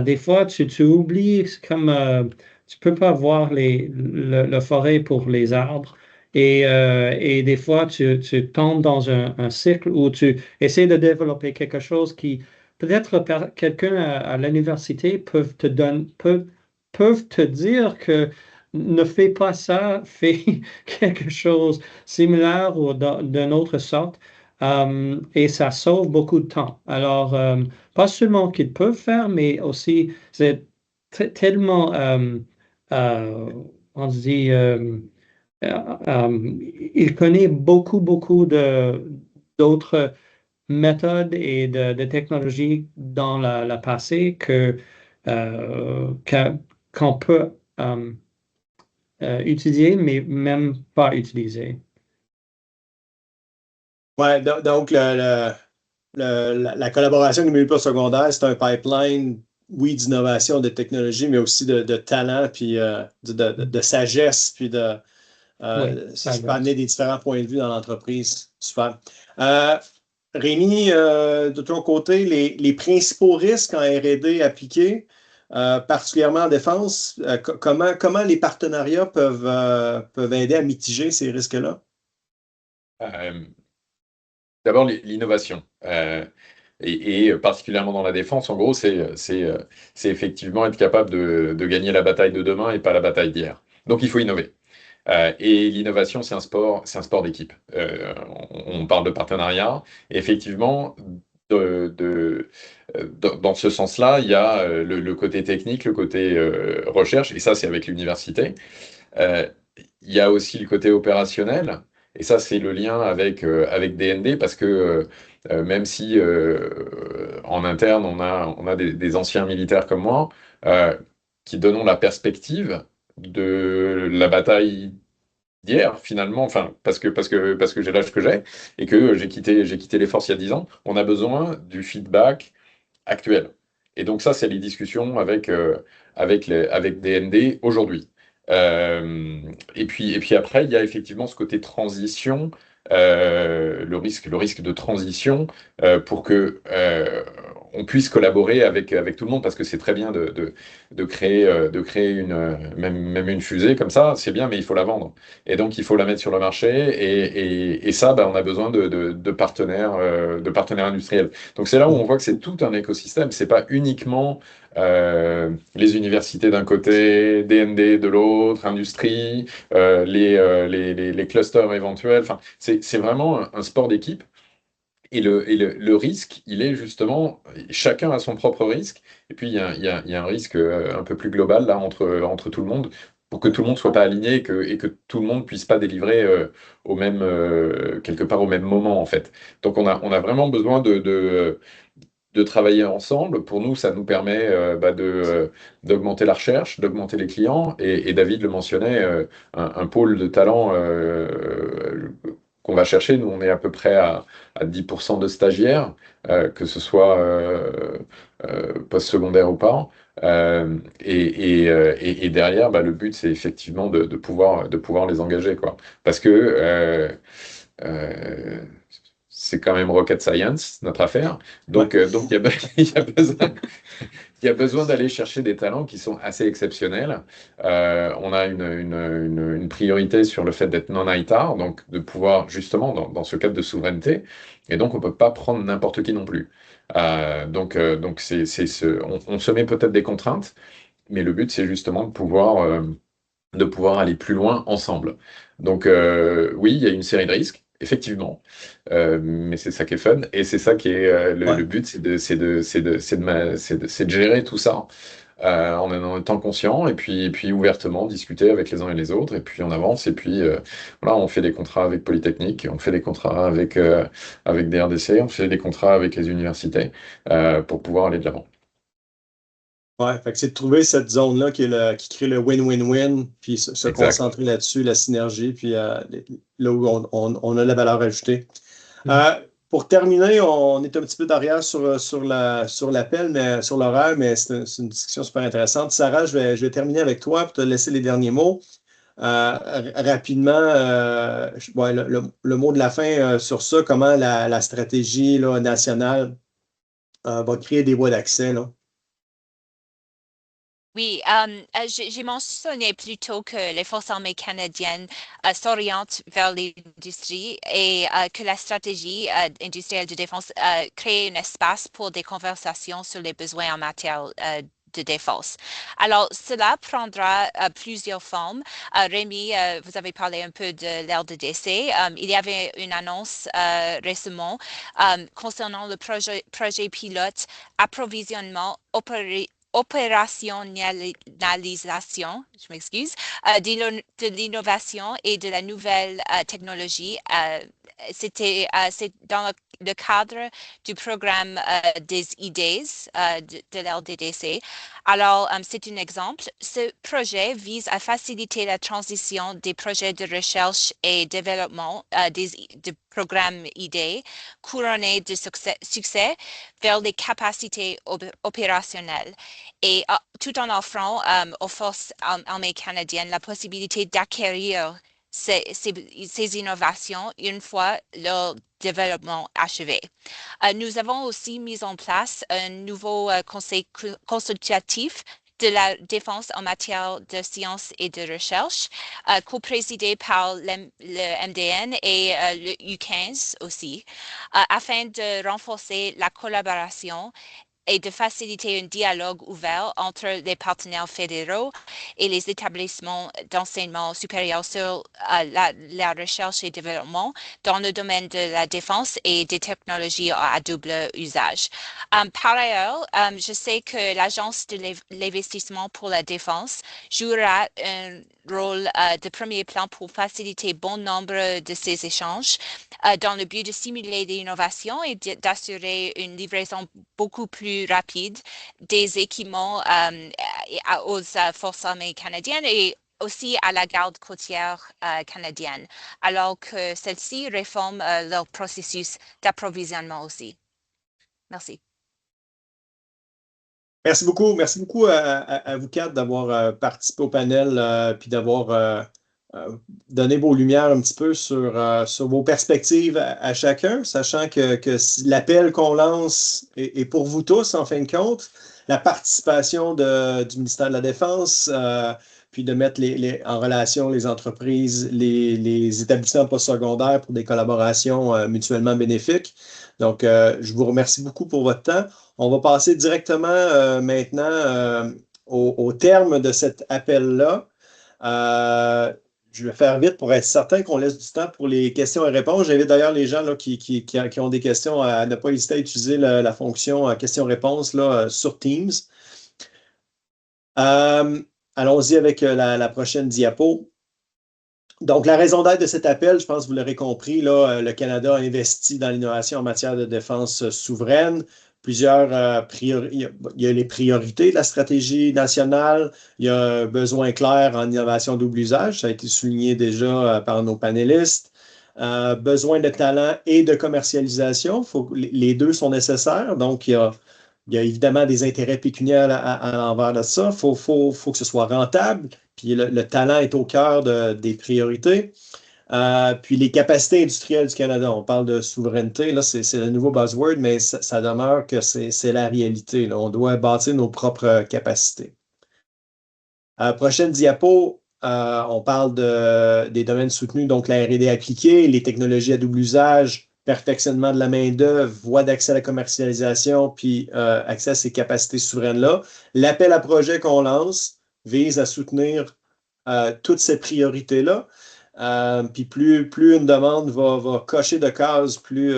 des fois, tu oublies comme tu peux pas voir le forêt pour les arbres. Et des fois, tu tombes dans un cycle où tu essaies de développer quelque chose qui peut-être quelqu'un à l'université peuvent te dire que ne fais pas ça, fais quelque chose similaire ou d'une autre sorte. Et ça sauve beaucoup de temps. Alors, pas seulement qu'ils peuvent faire, mais aussi c'est tellement, on se dit, il connaît beaucoup d'autres méthodes et de technologies dans la passé qu'on peut utiliser, mais même pas utiliser. Ouais, donc la collaboration avec le milieu secondaire, c'est un pipeline, oui, d'innovation, de technologie, mais aussi de talent, puis de sagesse, puis ça peut amener des différents points de vue dans l'entreprise. Super. Rémi, de ton côté, les principaux risques en R&D appliqués, particulièrement en défense, comment les partenariats peuvent aider à mitiger ces risques-là? D'abord, l'innovation. Et particulièrement dans la défense, en gros, c'est effectivement être capable de gagner la bataille de demain et pas la bataille d'hier. Donc, il faut innover. Et l'innovation, c'est un sport d'équipe. On parle de partenariat. Et effectivement, dans ce sens-là, il y a le côté technique, le côté recherche, et ça, c'est avec l'université. Il y a aussi le côté opérationnel, et ça, c'est le lien avec DND, parce que même si en interne, on a des anciens militaires comme moi, qui donnons la perspective de la bataille d'hier, finalement, enfin, parce que j'ai l'âge que j'ai, et que j'ai quitté les forces il y a 10 ans, on a besoin du feedback actuel. Et donc ça, c'est les discussions avec DND aujourd'hui. Et puis après, il y a effectivement ce côté transition, le risque de transition, pour que on puisse collaborer avec tout le monde, parce que c'est très bien de créer même une fusée comme ça, c'est bien, mais il faut la vendre. Et donc il faut la mettre sur le marché, et ça, on a besoin de partenaires industriels. Donc c'est là où on voit que c'est tout un écosystème, c'est pas uniquement les universités d'un côté, DND de l'autre, industrie, les clusters éventuels. Enfin, c'est vraiment un sport d'équipe. Et le risque, il est justement, chacun a son propre risque. Et puis, il y a un risque un peu plus global là, entre tout le monde, pour que tout le monde ne soit pas aligné, et que tout le monde ne puisse pas délivrer quelque part au même moment, en fait. Donc, on a vraiment besoin de travailler ensemble. Pour nous, ça nous permet d'augmenter la recherche, d'augmenter les clients. Et David le mentionnait, un pôle de talent qu'on va chercher. Nous, on est à peu près à 10% de stagiaires, que ce soit post-secondaire ou pas. Et derrière, le but, c'est effectivement de pouvoir les engager, quoi. Parce que c'est quand même rocket science, notre affaire. Donc, il y a besoin d'aller chercher des talents qui sont assez exceptionnels. On a une priorité sur le fait d'être non-ITAR, donc de pouvoir, justement, dans ce cadre de souveraineté, et donc on ne peut pas prendre n'importe qui non plus. Donc on se met peut-être des contraintes, mais le but, c'est justement de pouvoir aller plus loin ensemble. Donc oui, il y a une série de risques, effectivement, mais c'est ça qui est fun, et c'est ça qui est le but, c'est de gérer tout ça en étant conscient, et puis ouvertement discuter avec les uns et les autres, et puis on avance, et puis voilà, on fait des contrats avec Polytechnique, on fait des contrats avec DRDC, on fait des contrats avec les universités pour pouvoir aller de l'avant. Ouais, fait que c'est de trouver cette zone-là qui crée le win-win-win, puis se concentrer là-dessus, la synergie, puis là où on a la valeur ajoutée. Pour terminer, on est un petit peu derrière sur l'appel, mais sur l'horaire, mais c'est une discussion super intéressante. Sarah, je vais terminer avec toi pour te laisser les derniers mots. Rapidement, le mot de la fin sur ça, comment la stratégie là, nationale va créer des voies d'accès, là. Oui, j'ai mentionné plus tôt que les forces armées canadiennes s'orientent vers l'industrie et que la stratégie industrielle de défense crée un espace pour des conversations sur les besoins en matière de défense. Alors, cela prendra plusieurs formes. Rémi, vous avez parlé un peu de l'RDDC. Il y avait une annonce récemment concernant le projet pilote approvisionnement opérationnalisation, je m'excuse, de l'innovation et de la nouvelle technologie. C'est dans le cadre du programme des idées de l'RDDC. Alors, c'est un exemple. Ce projet vise à faciliter la transition des projets de recherche et développement de programmes idées couronnés de succès vers les capacités opérationnelles et tout en offrant aux forces armées canadiennes la possibilité d'acquérir ces innovations une fois leur développement achevé. Nous avons aussi mis en place un nouveau conseil consultatif de la défense en matière de sciences et de recherche, co-présidé par le MDN et le U15 aussi, afin de renforcer la collaboration et de faciliter un dialogue ouvert entre les partenaires fédéraux et les établissements d'enseignement supérieur sur la recherche et développement dans le domaine de la défense et des technologies à double usage. Par ailleurs, je sais que l'Agence de l'investissement pour la défense jouera un rôle de premier plan pour faciliter bon nombre de ces échanges dans le but de stimuler l'innovation et d'assurer une livraison beaucoup plus rapide des équipements aux forces armées canadiennes et aussi à la garde côtière canadienne, alors que celles-ci réforment leur processus d'approvisionnement aussi. Merci. Merci beaucoup à vous quatre d'avoir participé au panel puis d'avoir donné vos lumières un petit peu sur vos perspectives à chacun, sachant que l'appel qu'on lance est pour vous tous, en fin de compte, la participation du ministère de la Défense, puis de mettre en relation les entreprises, les établissements postsecondaires pour des collaborations mutuellement bénéfiques. Donc, je vous remercie beaucoup pour votre temps. On va passer directement maintenant au terme de cet appel-là. Je vais faire vite pour être certain qu'on laisse du temps pour les questions et réponses. J'invite d'ailleurs les gens là, qui ont des questions à ne pas hésiter à utiliser la fonction questions-réponses sur Teams. Allons-y avec la prochaine diapo. Donc, la raison d'être de cet appel, je pense que vous l'aurez compris, là, le Canada a investi dans l'innovation en matière de défense souveraine. Il y a les priorités de la stratégie nationale, il y a un besoin clair en innovation double usage, ça a été souligné déjà par nos panélistes. Besoin de talent et de commercialisation, les deux sont nécessaires, donc il y a évidemment des intérêts pécuniaires à l'envers de ça. Il faut que ce soit rentable, puis le talent est au cœur des priorités. Puis les capacités industrielles du Canada, on parle de souveraineté, là, c'est le nouveau buzzword, mais ça demeure que c'est la réalité. Là. On doit bâtir nos propres capacités. Prochaine diapo, on parle des domaines soutenus, donc la R&D appliquée, les technologies à double usage, perfectionnement de la main-d'œuvre, voie d'accès à la commercialisation, puis accès à ces capacités souveraines-là. L'appel à projet qu'on lance vise à soutenir toutes ces priorités-là. Puis plus une demande va cocher de cases, plus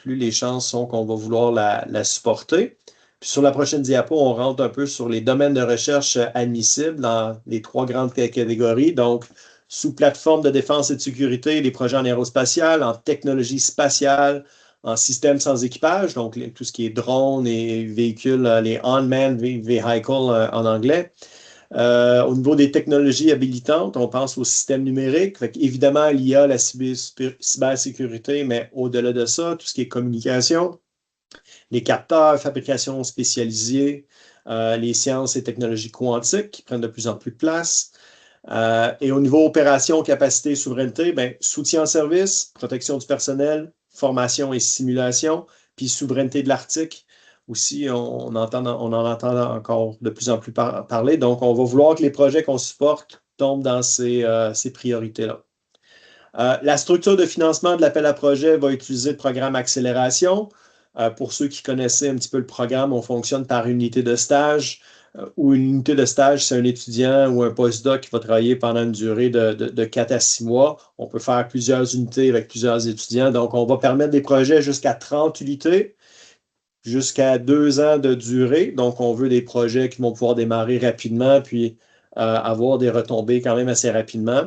les chances sont qu'on va vouloir la supporter. Puis sur la prochaine diapo, on rentre un peu sur les domaines de recherche admissibles dans les trois grandes catégories. Donc, sous plateforme de défense et de sécurité, les projets en aérospatial, en technologie spatiale, en système sans équipage, donc tout ce qui est drones et véhicules, les unmanned vehicles en anglais. Au niveau des technologies habilitantes, on pense au système numérique. Évidemment, l'IA, la cybersécurité, mais au-delà de ça, tout ce qui est communication, les capteurs, fabrication spécialisée, les sciences et technologies quantiques qui prennent de plus en plus de place. Et au niveau opération, capacité, souveraineté, soutien en service, protection du personnel, formation et simulation, puis souveraineté de l'Arctique, aussi, on en entend encore de plus en plus parler. Donc, on va vouloir que les projets qu'on supporte tombent dans ces priorités-là. La structure de financement de l'appel à projet va utiliser le programme Accélération. Pour ceux qui connaissaient un petit peu le programme, on fonctionne par unité de stage, où une unité de stage, c'est un étudiant ou un postdoc qui va travailler pendant une durée de 4 à 6 mois. On peut faire plusieurs unités avec plusieurs étudiants. Donc, on va permettre des projets jusqu'à 30 unités, jusqu'à 2 ans de durée. Donc, on veut des projets qui vont pouvoir démarrer rapidement, puis avoir des retombées quand même assez rapidement.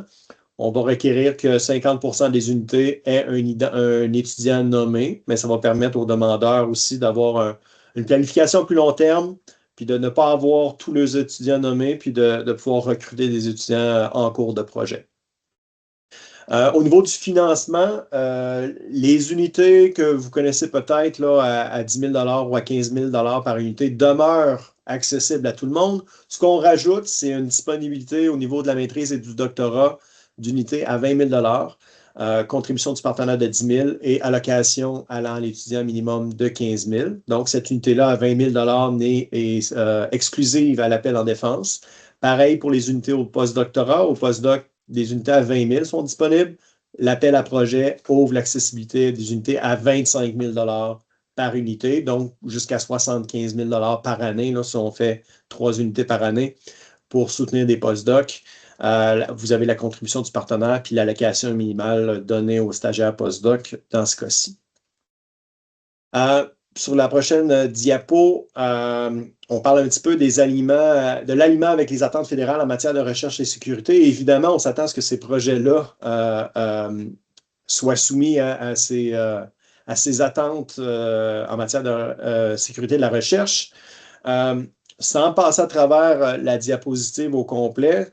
On va requérir que 50% des unités aient un étudiant nommé, mais ça va permettre aux demandeurs aussi d'avoir une planification plus long terme, puis de ne pas avoir tous les étudiants nommés, puis de pouvoir recruter des étudiants en cours de projet. Au niveau du financement, les unités que vous connaissez peut-être là, à 10 000 ou à 15 000 par unité demeurent accessibles à tout le monde. Ce qu'on rajoute, c'est une disponibilité au niveau de la maîtrise et du doctorat d'unité à 20 000 contribution du partenaire de 10 000 et allocation allant à l'étudiant minimum de 15 000. Donc, cette unité-là à 20 000 est exclusive à l'appel en défense. Pareil pour les unités au postdoctorat. Au postdoc, des unités à 20 000 sont disponibles. L'appel à projet ouvre l'accessibilité des unités à 25 000 par unité, donc jusqu'à 75 000 par année, là, si on fait 3 unités par année pour soutenir des postdocs. Vous avez la contribution du partenaire puis l'allocation minimale donnée aux stagiaires postdoc dans ce cas-ci. Sur la prochaine diapo, on parle un petit peu de l'alignement avec les attentes fédérales en matière de recherche et sécurité. Et évidemment, on s'attend à ce que ces projets-là soient soumis à ces attentes en matière de sécurité de la recherche. Sans passer à travers la diapositive au complet,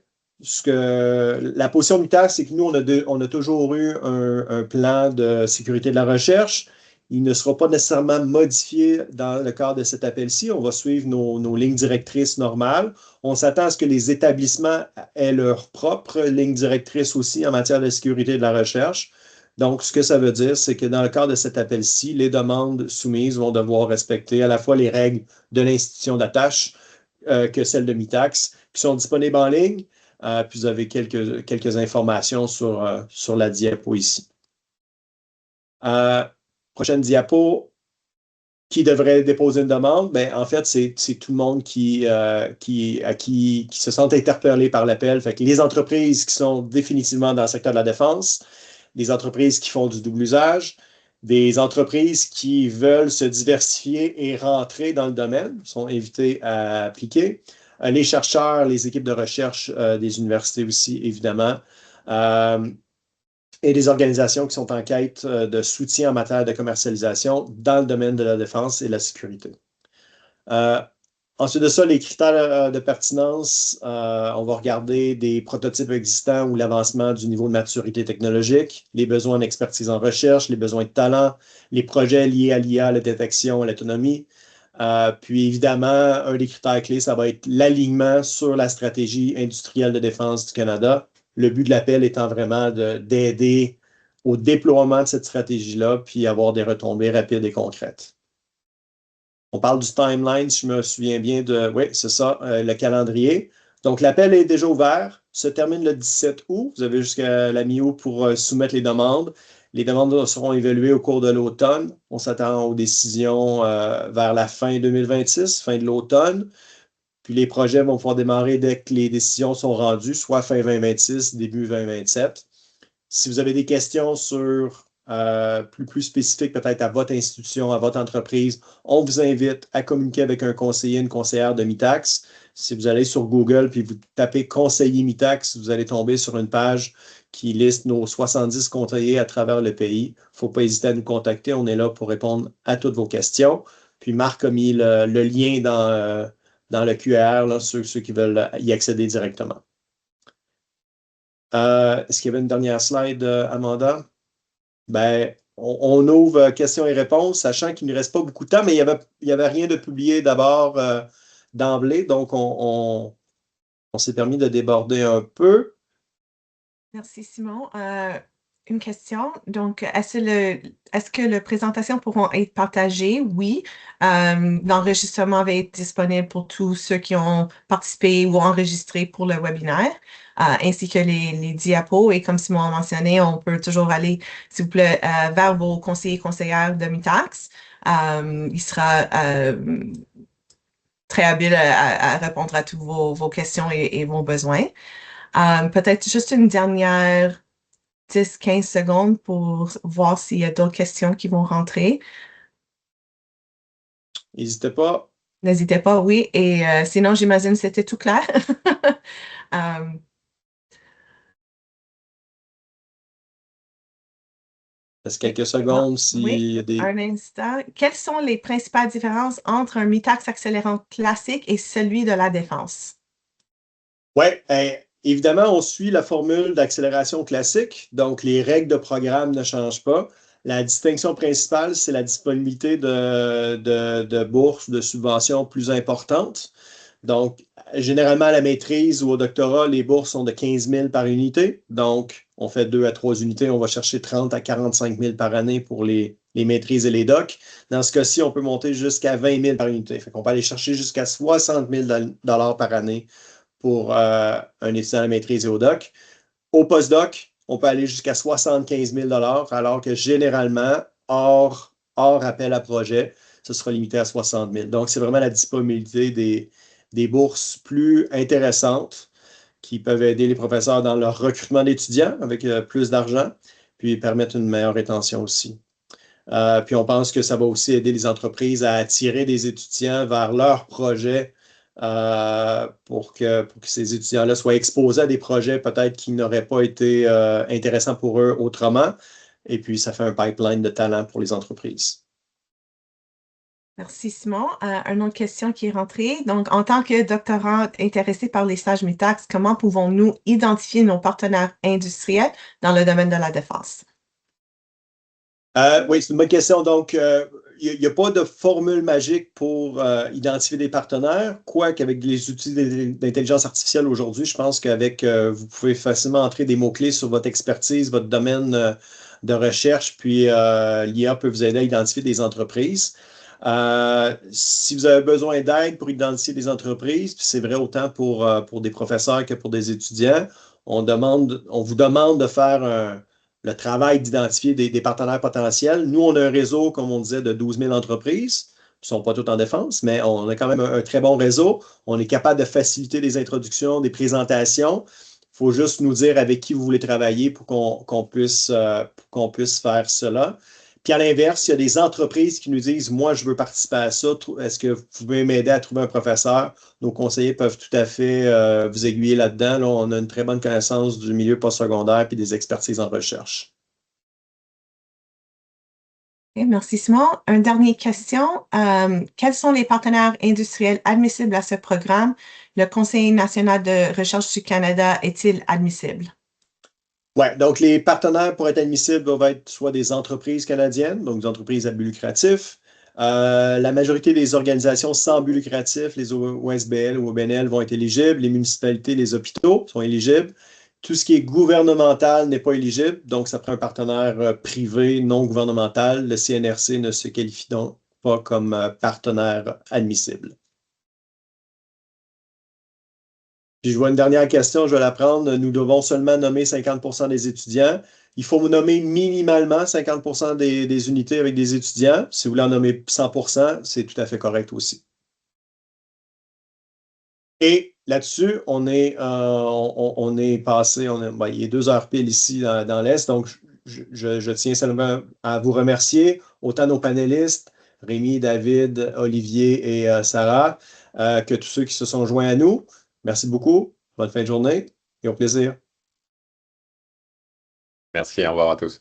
la position MITAC, c'est que nous, on a toujours eu un plan de sécurité de la recherche. Il ne sera pas nécessairement modifié dans le cadre de cet appel-ci. On va suivre nos lignes directrices normales. On s'attend à ce que les établissements aient leur propre ligne directrice aussi en matière de sécurité de la recherche. Donc, ce que ça veut dire, c'est que dans le cadre de cet appel-ci, les demandes soumises vont devoir respecter à la fois les règles de l'institution d'attache que celles de MITAX, qui sont disponibles en ligne. Puis vous avez quelques informations sur la diapo ici. Prochaine diapo. Qui devrait déposer une demande? Bien, en fait, c'est tout le monde qui se sent interpellé par l'appel. Fait que les entreprises qui sont définitivement dans le secteur de la défense, des entreprises qui font du double usage, des entreprises qui veulent se diversifier et rentrer dans le domaine, sont invitées à appliquer. Les chercheurs, les équipes de recherche des universités aussi, évidemment, et des organisations qui sont en quête de soutien en matière de commercialisation dans le domaine de la défense et de la sécurité. Ensuite de ça, les critères de pertinence, on va regarder des prototypes existants ou l'avancement du niveau de maturité technologique, les besoins d'expertise en recherche, les besoins de talent, les projets liés à l'IA, à la détection, à l'autonomie. Puis évidemment, un des critères clés, ça va être l'alignement sur la stratégie industrielle de défense du Canada. Le but de l'appel étant vraiment d'aider au déploiement de cette stratégie-là, puis avoir des retombées rapides et concrètes. On parle du timeline, si je me souviens bien oui, c'est ça, le calendrier. Donc, l'appel est déjà ouvert, se termine le 17 août. Vous avez jusqu'à la mi-août pour soumettre les demandes. Les demandes seront évaluées au cours de l'automne. On s'attend aux décisions vers la fin 2026, fin de l'automne. Puis les projets vont pouvoir démarrer dès que les décisions sont rendues, soit fin 2026, début 2027. Si vous avez des questions sur plus spécifiques, peut-être à votre institution, à votre entreprise, on vous invite à communiquer avec un conseiller, une conseillère de MITAX. Si vous allez sur Google puis vous tapez conseiller MITAX, vous allez tomber sur une page qui liste nos 70 conseillers à travers le pays. Il ne faut pas hésiter à nous contacter. On est là pour répondre à toutes vos questions. Puis Marc a mis le lien dans le QR, là, ceux qui veulent y accéder directement. Est-ce qu'il y avait une dernière slide, Amanda? Ben, on ouvre questions et réponses, sachant qu'il ne reste pas beaucoup de temps, mais il y avait rien de publié d'abord d'emblée, donc on s'est permis de déborder un peu. Merci, Simon. Une question. Donc, est-ce que les présentations pourront être partagées? Oui. L'enregistrement va être disponible pour tous ceux qui ont participé ou enregistré pour le webinaire, ainsi que les diapos. Et comme Simon a mentionné, on peut toujours aller, s'il vous plaît, vers vos conseillers et conseillères de Mitacs. Il sera très habile à répondre à toutes vos questions et vos besoins. Peut-être juste une dernière 10-15 secondes pour voir s'il y a d'autres questions qui vont rentrer. N'hésitez pas. N'hésitez pas, oui. Et sinon, j'imagine que c'était tout clair. Euh, Reste quelques secondes s'il oui, y a des... un instant. Quelles sont les principales différences entre un Mitacs accélérant classique et celui de la défense? Oui, évidemment, on suit la formule d'accélération classique, donc les règles de programme ne changent pas. La distinction principale, c'est la disponibilité de bourses, de subventions plus importantes. Donc, généralement, à la maîtrise ou au doctorat, les bourses sont de 15 000 par unité. Donc, on fait 2 à 3 unités, on va chercher 30 à 45 000 par année pour les maîtrises et les docs. Dans ce cas-ci, on peut monter jusqu'à 20 000 par unité. Fait qu'on peut aller chercher jusqu'à 60 000 par année pour un étudiant à la maîtrise et au doc. Au postdoc, on peut aller jusqu'à 75 000 alors que généralement, hors appel à projet, ce sera limité à 60 000. Donc, c'est vraiment la disponibilité des bourses plus intéressantes qui peuvent aider les professeurs dans leur recrutement d'étudiants avec plus d'argent, puis permettre une meilleure rétention aussi. Puis on pense que ça va aussi aider les entreprises à attirer des étudiants vers leurs projets pour que ces étudiants-là soient exposés à des projets peut-être qui n'auraient pas été intéressants pour eux autrement. Et puis, ça fait un pipeline de talent pour les entreprises. Merci, Simon. Une autre question qui est rentrée. Donc, en tant que doctorant intéressé par les stages Mitacs, comment pouvons-nous identifier nos partenaires industriels dans le domaine de la défense? Oui, c'est une bonne question. Donc, il n'y a pas de formule magique pour identifier des partenaires, quoique avec les outils d'intelligence artificielle aujourd'hui, je pense qu'avec vous pouvez facilement entrer des mots-clés sur votre expertise, votre domaine de recherche, puis l'IA peut vous aider à identifier des entreprises. Si vous avez besoin d'aide pour identifier des entreprises, puis c'est vrai autant pour des professeurs que pour des étudiants, on vous demande de faire le travail d'identifier des partenaires potentiels. Nous, on a un réseau, comme on disait, de 12 000 entreprises qui ne sont pas toutes en défense, mais on a quand même un très bon réseau. On est capable de faciliter des introductions, des présentations. Il faut juste nous dire avec qui vous voulez travailler pour qu'on puisse faire cela. Puis à l'inverse, il y a des entreprises qui nous disent, moi, je veux participer à ça. Est-ce que vous pouvez m'aider à trouver un professeur? Nos conseillers peuvent tout à fait vous aiguiller là-dedans. Là, on a une très bonne connaissance du milieu postsecondaire et des expertises en recherche. Okay, merci, Simon. Une dernière question. Quels sont les partenaires industriels admissibles à ce programme? Le Conseil national de recherche du Canada est-il admissible? Oui, donc les partenaires pour être admissibles doivent être soit des entreprises canadiennes, donc des entreprises à but lucratif. La majorité des organisations sans but lucratif, les OSBL ou OBNL, vont être éligibles. Les municipalités, les hôpitaux sont éligibles. Tout ce qui est gouvernemental n'est pas éligible, donc ça prend un partenaire privé non gouvernemental. Le CNRC ne se qualifie donc pas comme partenaire admissible. Puis je vois une dernière question, je vais la prendre. Nous devons seulement nommer 50 des étudiants. Il faut vous nommer minimalement 50 des unités avec des étudiants. Si vous voulez en nommer 100 c'est tout à fait correct aussi. Et là-dessus, on est passé, il est 2 heures pile ici dans l'Est, donc je tiens seulement à vous remercier, autant nos panélistes, Rémi, David, Olivier et Sarah, que tous ceux qui se sont joints à nous. Merci beaucoup. Bonne fin de journée et au plaisir. Merci, au revoir à tous.